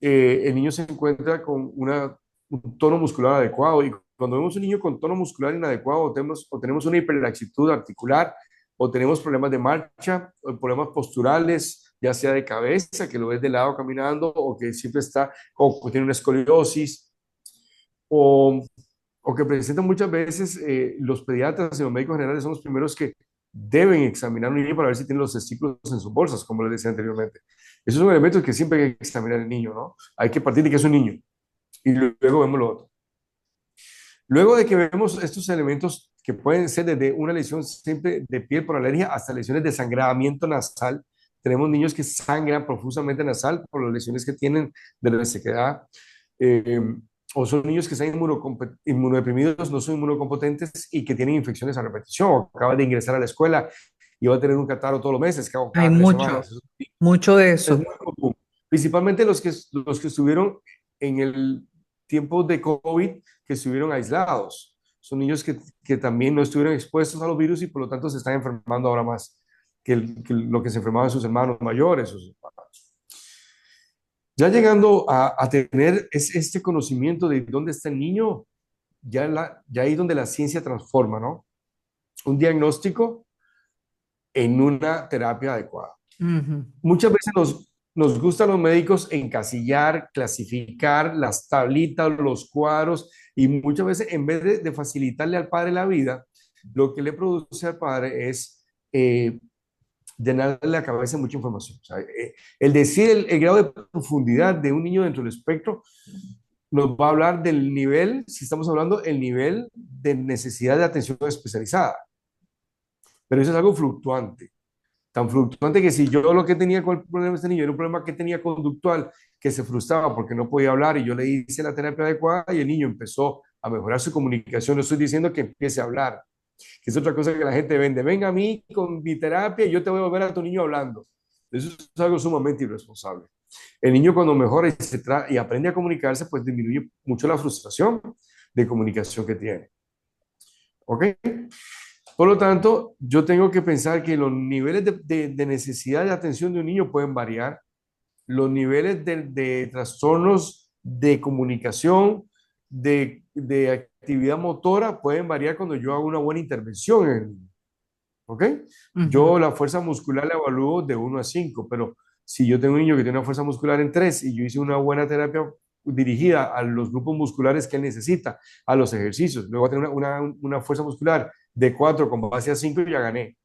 el niño se encuentra con un tono muscular adecuado. Y cuando vemos un niño con tono muscular inadecuado, o tenemos una hiperlaxitud articular, o tenemos problemas de marcha, o problemas posturales, ya sea de cabeza, que lo ves de lado caminando, o que siempre está, o tiene una escoliosis, o, o que presentan muchas veces los pediatras y los médicos generales son los primeros que deben examinar a un niño para ver si tiene los testículos en sus bolsas, como les decía anteriormente. Esos son elementos que siempre hay que examinar al niño, ¿no? Hay que partir de que es un niño y luego vemos lo otro. Luego de que vemos estos elementos que pueden ser desde una lesión simple de piel por alergia hasta lesiones de sangramiento nasal, tenemos niños que sangran profusamente nasal por las lesiones que tienen de la resequedad, eh, o son niños que están inmunodeprimidos, no son inmunocompetentes y que tienen infecciones a repetición, o acaban de ingresar a la escuela y va a tener un catarro todos los meses, Hay cada 3 semanas. mucho, mucho de Es eso. muy común. Principalmente los que estuvieron en el tiempo de COVID, que estuvieron aislados. Son niños que también no estuvieron expuestos a los virus y por lo tanto se están enfermando ahora más que lo que se enfermaban sus hermanos mayores. Sus papás. Ya llegando a tener este conocimiento de dónde está el niño, ya ahí donde la ciencia transforma, ¿no? Un diagnóstico en una terapia adecuada. Ujú. Muchas veces nos gustan los médicos encasillar, clasificar las tablitas, los cuadros, y muchas veces en vez de facilitarle al padre la vida, lo que le produce al padre es llenarle la cabeza de mucha información. O sea, el decir el grado de profundidad de un niño dentro del espectro nos va a hablar del nivel, si estamos hablando, el nivel de necesidad de atención especializada. Pero eso es algo fluctuante. Tan fluctuante que si yo lo que tenía con el problema de este niño era un problema que tenía conductual, que se frustraba porque no podía hablar y yo le hice la terapia adecuada y el niño empezó a mejorar su comunicación. No estoy diciendo que empiece a hablar, que es otra cosa que la gente vende. Venga a mí con mi terapia y yo te voy a volver a tu niño hablando. Eso es algo sumamente irresponsable. El niño cuando mejora y aprende a comunicarse, pues disminuye mucho la frustración de comunicación que tiene. ¿Ok? Por lo tanto, yo tengo que pensar que los niveles de necesidad de atención de un niño pueden variar, los niveles de trastornos de comunicación, de actividad motora pueden variar cuando yo hago una buena intervención en el niño. ¿Ok? Ujú. Yo la fuerza muscular la evalúo de 1 a 5, pero si yo tengo un niño que tiene una fuerza muscular en 3 y yo hice una buena terapia dirigida a los grupos musculares que él necesita, a los ejercicios, luego va a tener una fuerza muscular de 4 con base a 5 y ya gané.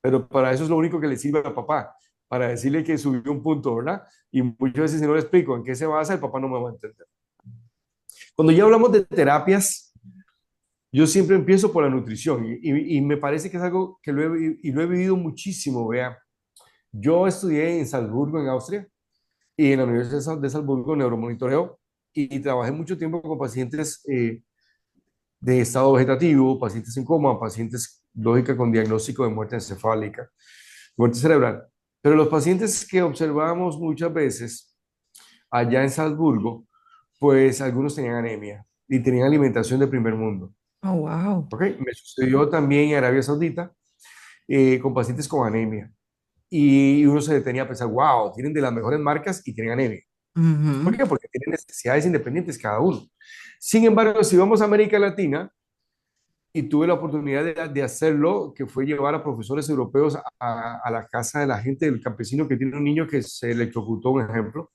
Pero para eso es lo único que le sirve a papá, para decirle que subió un punto, ¿verdad? Y muchas veces si no le explico en qué se basa, el papá no me va a entender. Cuando ya hablamos de terapias, yo siempre empiezo por la nutrición y me parece que es algo que lo he vivido muchísimo, vea. Yo estudié en Salzburgo, en Austria, y en la Universidad de Salzburgo neuromonitoreo y trabajé mucho tiempo con pacientes de estado vegetativo, pacientes en coma, pacientes lógica con diagnóstico de muerte encefálica, muerte cerebral. Pero los pacientes que observamos muchas veces allá en Salzburgo, pues algunos tenían anemia y tenían alimentación de primer mundo. Oh, wow. ¿Ok? Me sucedió también en Arabia Saudita con pacientes con anemia. Y uno se detenía a pensar, wow, tienen de las mejores marcas y tienen anemia. ¿Por Ujú. qué? Porque tienen necesidades independientes cada uno. Sin embargo, si vamos a América Latina, y tuve la oportunidad de hacerlo, que fue llevar a profesores europeos a la casa de la gente, del campesino que tiene un niño que se electrocutó, un ejemplo,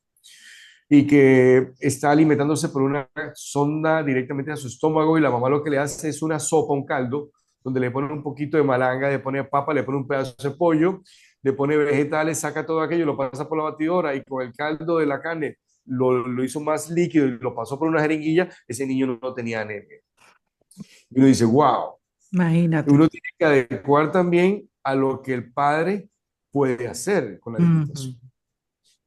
y que está alimentándose por una sonda directamente a su estómago y la mamá lo que le hace es una sopa, un caldo, donde le pone un poquito de malanga, le pone papa, le pone un pedazo de pollo, le pone vegetales, saca todo aquello, lo pasa por la batidora y con el caldo de la carne lo hizo más líquido y lo pasó por una jeringuilla, ese niño no tenía anemia. Y uno dice, wow, Imagínate. uno tiene que adecuar también a lo que el padre puede hacer con la Ujú. alimentación.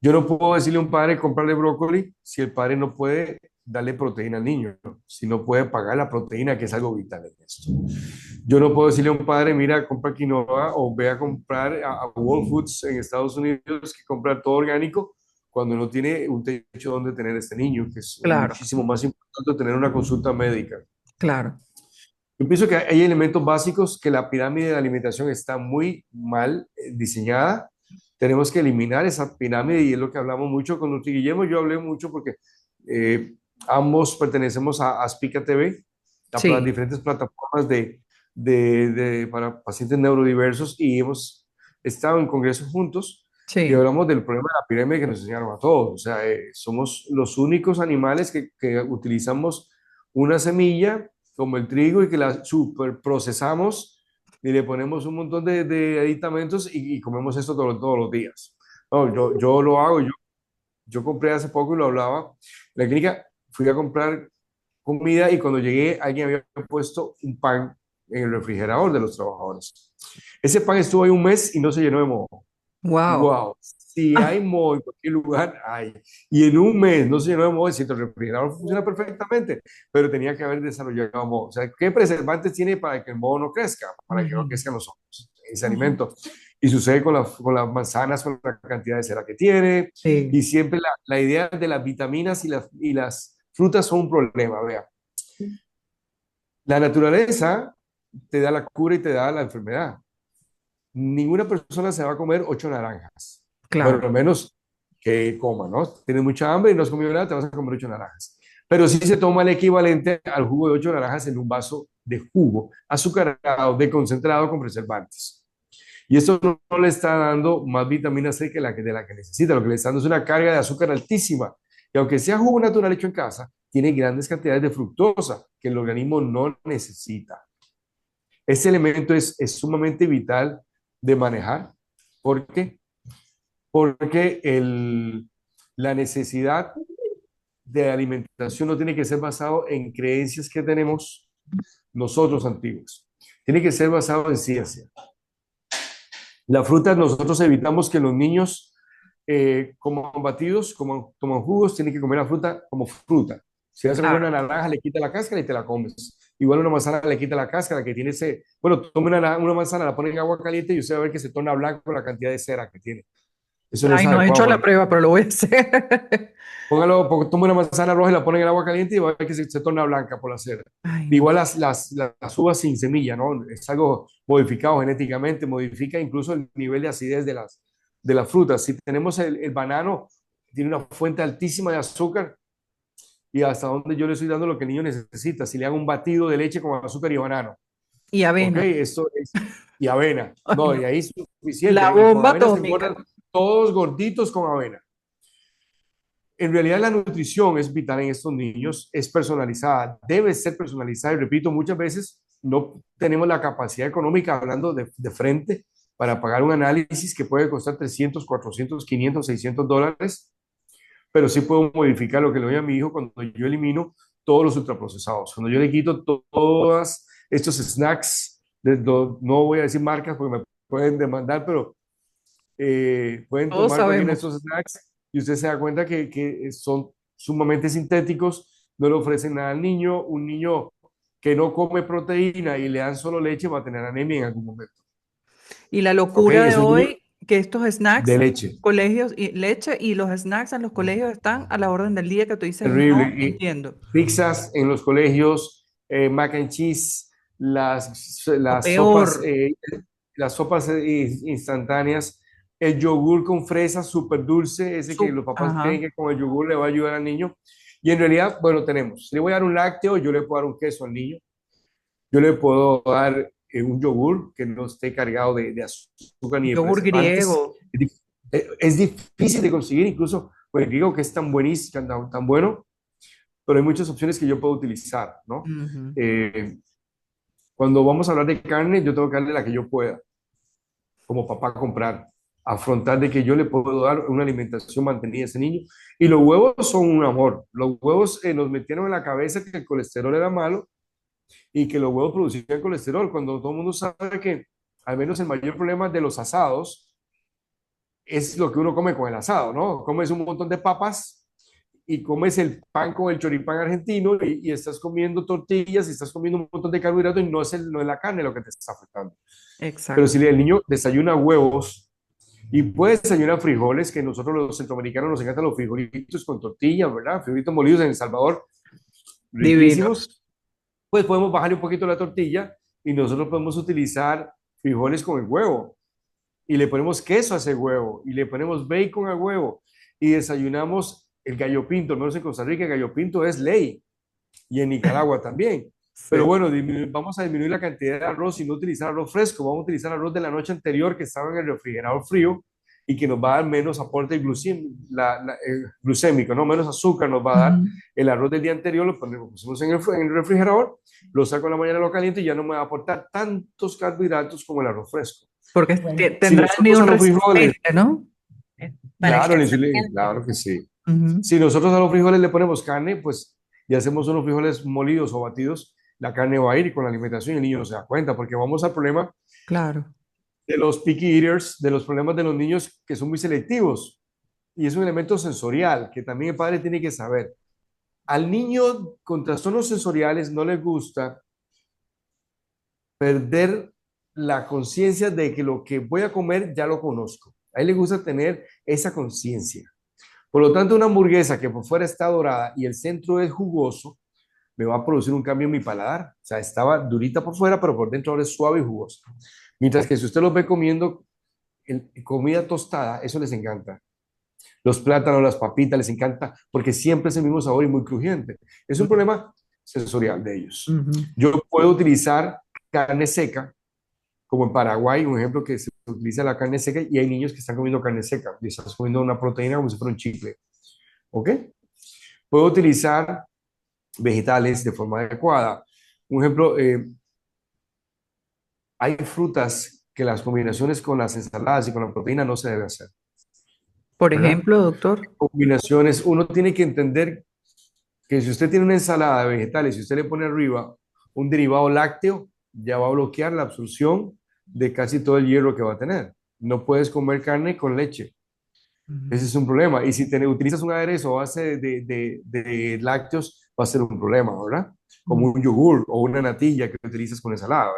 Yo no puedo decirle a un padre comprarle brócoli si el padre no puede darle proteína al niño, ¿no? Si no puede pagar la proteína, que es algo vital en esto. Yo no puedo decirle a un padre, mira, compra quinoa o ve a comprar a Whole Foods en Estados Unidos que comprar todo orgánico cuando no tiene un techo donde tener este niño, que es Claro, muchísimo más importante tener una consulta médica. claro. Yo pienso que hay elementos básicos que la pirámide de alimentación está muy mal diseñada. Tenemos que eliminar esa pirámide y es lo que hablamos mucho con Nutri Guillermo. Yo hablé mucho porque eh, ambos pertenecemos a Aspica TV, las Sí, diferentes plataformas para pacientes neurodiversos y hemos estado en congresos juntos y sí. hablamos del problema de la pirámide que nos enseñaron a todos. O sea, somos los únicos animales que utilizamos una semilla como el trigo y que la super procesamos y le ponemos un montón de aditamentos y comemos esto todos los días. No, yo lo hago, yo compré hace poco y lo hablaba. En la clínica fui a comprar comida y cuando llegué alguien había puesto un pan en el refrigerador de los trabajadores. Ese pan estuvo ahí un mes y no se llenó de moho. Wow. Wow, si hay moho en cualquier lugar, hay. Y en un mes no se llenó de moho, es cierto, el refrigerador funciona perfectamente, pero tenía que haber desarrollado moho. O sea, ¿qué preservantes tiene para que el moho no crezca? Para que no crezcan los hongos, ese Ujú. alimento. Y sucede con las manzanas, con la cantidad de cera que tiene. Sí, Y siempre la idea de las vitaminas y las frutas son un problema, vea. La naturaleza te da la cura y te da la enfermedad. Ninguna persona se va a comer 8 naranjas. Bueno, claro. al menos que coma, ¿no? Tienes mucha hambre y no has comido nada, te vas a comer 8 naranjas. Pero sí se toma el equivalente al jugo de 8 naranjas en un vaso de jugo azucarado, de concentrado con preservantes. Y esto no le está dando más vitamina C de la que necesita. Lo que le está dando es una carga de azúcar altísima. Y aunque sea jugo natural hecho en casa, tiene grandes cantidades de fructosa que el organismo no necesita. Este elemento es sumamente vital de manejar ¿Por qué? Porque la necesidad de alimentación no tiene que ser basado en creencias que tenemos nosotros antiguos. Tiene que ser basado en ciencia. La fruta, nosotros evitamos que los niños coman batidos, toman jugos, tienen que comer la fruta como fruta. Si vas a comer una Claro. naranja, le quita la cáscara y te la comes. Igual una manzana le quita la cáscara, que tiene ese... Bueno, tome una manzana, la pone en agua caliente y usted va a ver que se torna blanco la cantidad de cera que tiene. Eso no es Ay, no he adecuado hecho la para... prueba, pero lo voy a hacer. Toma una manzana roja y la pone en el agua caliente y va a ver que se torna blanca por la cera. Ay, no. Igual las uvas sin semilla, ¿no? Es algo modificado genéticamente, modifica incluso el nivel de acidez de las frutas. Si tenemos el banano, tiene una fuente altísima de azúcar y hasta donde yo le estoy dando lo que el niño necesita. Si le hago un batido de leche con azúcar y banano, Y ¿ok? avena. Esto es, y avena. Ay, No, y no. ahí es La suficiente. Y con bomba avena se atómica. engordan todos gorditos con avena. En realidad la nutrición es vital en estos niños, es personalizada, debe ser personalizada y repito, muchas veces no tenemos la capacidad económica, hablando de frente, para pagar un análisis que puede costar 300, 400, 500, $600, pero sí puedo modificar lo que le doy a mi hijo cuando yo elimino todos los ultraprocesados, cuando yo le quito todos estos snacks, no voy a decir marcas porque me pueden demandar, pero pueden Todos tomar cualquiera de sabemos. estos snacks y usted se da cuenta que son sumamente sintéticos, no le ofrecen nada al niño. Un niño que no come proteína y le dan solo leche va a tener anemia en algún momento. Y la ¿Ok? locura de Esos niños hoy, que estos de snacks, leche. colegios y leche y los snacks en los colegios están a la orden del día que tú dices, Terrible. no Y entiendo. pizzas en los colegios, mac and cheese, las, O las peor, sopas, eh, las sopas instantáneas, el yogur con fresa súper dulce, ese que los papás creen ajá, que con el yogur le va a ayudar al niño. Y en realidad, bueno, tenemos, le voy a dar un lácteo, yo le puedo dar un queso al niño, yo le puedo dar un yogur que no esté cargado de azúcar ni de yogur preservantes. griego. Es difícil de conseguir, incluso, pues digo que es tan buenísimo, tan bueno, pero hay muchas opciones que yo puedo utilizar, ¿no? Ujú. Eh, Cuando vamos a hablar de carne, yo tengo que darle la que yo pueda, como papá, comprar, afrontar de que yo le puedo dar una alimentación mantenida a ese niño. Y los huevos son un amor. Los huevos nos metieron en la cabeza que el colesterol era malo y que los huevos producían colesterol, cuando todo el mundo sabe que al menos el mayor problema de los asados es lo que uno come con el asado, ¿no? Comes un montón de papas y comes el pan con el choripán argentino y estás comiendo tortillas y estás comiendo un montón de carbohidratos y no es la carne lo que te está afectando. Pero si Exacto. el niño desayuna huevos y puede desayunar frijoles, que nosotros los centroamericanos nos encantan los frijolitos con tortillas, ¿verdad? Frijolitos molidos en El Salvador, Divinos. riquísimos, pues podemos bajarle un poquito la tortilla y nosotros podemos utilizar frijoles con el huevo y le ponemos queso a ese huevo y le ponemos bacon al huevo y desayunamos el gallo pinto. Al menos en Costa Rica el gallo pinto es ley y en Nicaragua también. Pero Sí. bueno, vamos a disminuir la cantidad de arroz y no utilizar arroz fresco. Vamos a utilizar arroz de la noche anterior que estaba en el refrigerador frío y que nos va a dar menos aporte glucémico, ¿no? Menos azúcar nos va a dar. Ujú. El arroz del día anterior lo ponemos en el refrigerador, lo saco en la mañana, lo caliento y ya no me va a aportar tantos carbohidratos como el arroz fresco. Porque Bueno, Si tendrá el nosotros mío a los frijoles, resistente, ¿no? para claro, que la se insulina, sienta. claro que sí. Ujú. Si nosotros a los frijoles le ponemos carne, pues y hacemos unos frijoles molidos o batidos, la carne va a ir con la alimentación y el niño no se da cuenta, porque vamos al problema Claro. de los picky eaters, de los problemas de los niños que son muy selectivos. Y es un elemento sensorial que también el padre tiene que saber. Al niño con trastornos sensoriales no le gusta perder la conciencia de que lo que voy a comer ya lo conozco. A él le gusta tener esa conciencia. Por lo tanto, una hamburguesa que por fuera está dorada y el centro es jugoso, me va a producir un cambio en mi paladar. O sea, estaba durita por fuera, pero por dentro ahora es suave y jugosa. Mientras que si usted lo ve comiendo comida tostada, eso les encanta. Los plátanos, las papitas, les encanta porque siempre es el mismo sabor y muy crujiente. Es un problema sensorial de ellos. Ujú. Yo puedo utilizar carne seca, como en Paraguay, un ejemplo que se utiliza la carne seca y hay niños que están comiendo carne seca y están comiendo una proteína como si fuera un chicle. ¿Ok? Puedo utilizar vegetales de forma adecuada. Un ejemplo, hay frutas que las combinaciones con las ensaladas y con la proteína no se debe hacer, Por ¿verdad? ejemplo, doctor. Combinaciones, uno tiene que entender que si usted tiene una ensalada de vegetales y usted le pone arriba un derivado lácteo, ya va a bloquear la absorción de casi todo el hierro que va a tener. No puedes comer carne con leche. Ese Ujú, es un problema. Y si utilizas un aderezo a base de lácteos, va a ser un problema, ¿verdad? Como ujú, un yogur o una natilla que utilizas con ensalada,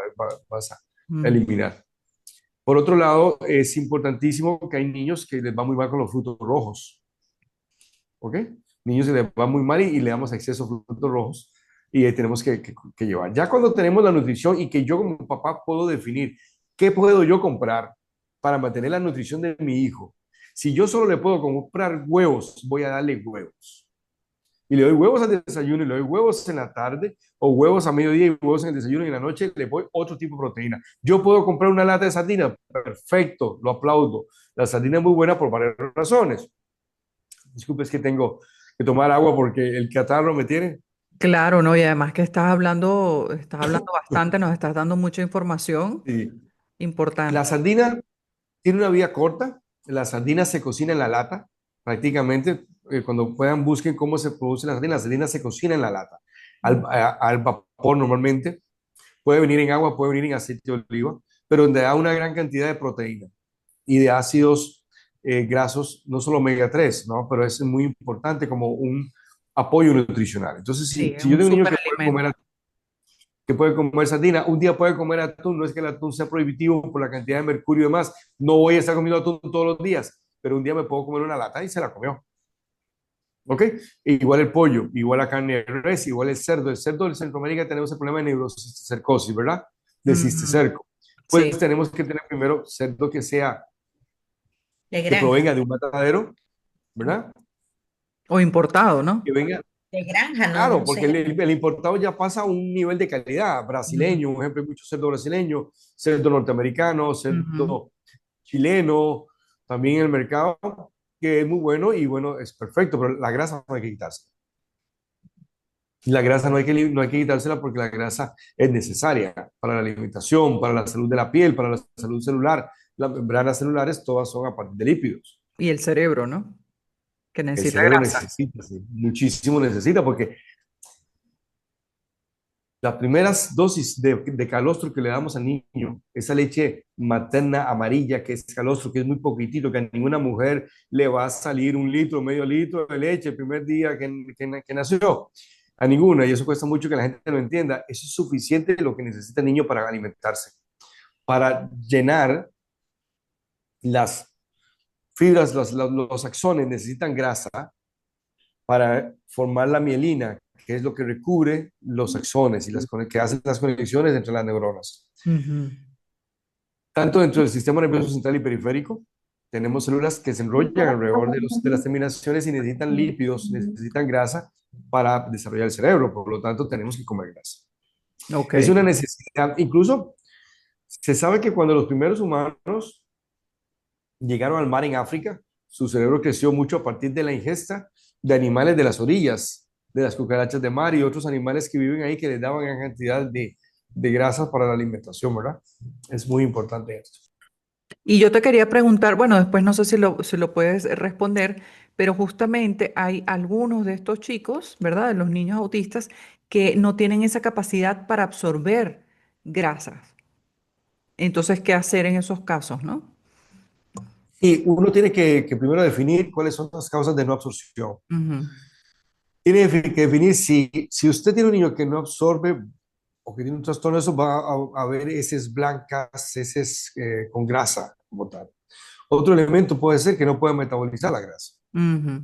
vas a ujú. eliminar. Por otro lado, es importantísimo que hay niños que les va muy mal con los frutos rojos, ¿ok? Niños que les va muy mal y le damos exceso de frutos rojos y tenemos que llevar. Ya cuando tenemos la nutrición y que yo como papá puedo definir qué puedo yo comprar para mantener la nutrición de mi hijo. Si yo solo le puedo comprar huevos, voy a darle huevos. Y le doy huevos al desayuno y le doy huevos en la tarde o huevos a mediodía y huevos en el desayuno y en la noche le doy otro tipo de proteína. Yo puedo comprar una lata de sardina, perfecto, lo aplaudo. La sardina es muy buena por varias razones. Disculpe, es que tengo que tomar agua porque el catarro me tiene. Claro, ¿no? Y además que estás hablando bastante, nos estás dando mucha información Sí. La importante. sardina tiene una vida corta. La sardina se cocina en la lata, prácticamente. Cuando puedan, busquen cómo se produce la sardina. La sardina se cocina en la lata, al vapor normalmente. Puede venir en agua, puede venir en aceite de oliva, pero donde da una gran cantidad de proteína y de ácidos grasos, no solo omega 3, ¿no? Pero es muy importante como un apoyo nutricional. Entonces, Sí, es si yo un tengo un niño superalimento. que puede comer sardina, un día puede comer atún, no es que el atún sea prohibitivo por la cantidad de mercurio y demás, no voy a estar comiendo atún todos los días, pero un día me puedo comer una lata y se la comió. ¿Ok? Igual el pollo, igual la carne de res, igual el cerdo. El cerdo de Centroamérica tenemos el problema de neurocisticercosis, ¿verdad? De Ujú, cisticerco. Pues sí, tenemos que tener primero cerdo De que granja. provenga de un matadero, ¿verdad? o importado, ¿no? Que venga, De granja, no, claro, no porque sé. el importado ya pasa a un nivel de calidad Ujú, brasileño, por ejemplo, hay mucho cerdo brasileño, cerdo norteamericano, ujú. cerdo chileno, también en el mercado, que es muy bueno y bueno, es perfecto, pero la grasa no hay que quitarse. La grasa no hay que quitársela porque la grasa es necesaria para la alimentación, para la salud de la piel, para la salud celular. Las membranas celulares todas son a partir de lípidos. Y el cerebro, ¿no? Que El necesita cerebro grasa. necesita, sí, muchísimo necesita, porque las primeras dosis de calostro que le damos al niño, esa leche materna amarilla que es calostro, que es muy poquitito, que a ninguna mujer le va a salir un litro, medio litro de leche el primer día que nació. A ninguna, y eso cuesta mucho que la gente lo entienda. Eso es suficiente lo que necesita el niño para alimentarse, para llenar las fibras, los axones necesitan grasa para formar la mielina, que es lo que recubre los axones y que hacen las conexiones entre las neuronas. Ujú. Tanto dentro del sistema nervioso central y periférico, tenemos células que se enrollan alrededor de las terminaciones y necesitan lípidos, necesitan grasa para desarrollar el cerebro, por lo tanto tenemos que comer grasa. Ok. Es una necesidad, incluso se sabe que cuando los primeros humanos llegaron al mar en África, su cerebro creció mucho a partir de la ingesta de animales de las orillas, de las cucarachas de mar y otros animales que viven ahí que les daban gran cantidad de grasas para la alimentación, ¿verdad? Es muy importante esto. Y yo te quería preguntar, bueno, después no sé si lo puedes responder, pero justamente hay algunos de estos chicos, ¿verdad? De los niños autistas, que no tienen esa capacidad para absorber grasas. Entonces, ¿qué hacer en esos casos, no? Y uno tiene que primero definir cuáles son las causas de no absorción. Ujú, Tiene que definir si usted tiene un niño que no absorbe o que tiene un trastorno, eso va a haber heces blancas, heces con grasa como tal. Otro elemento puede ser que no pueda metabolizar la grasa. ujú.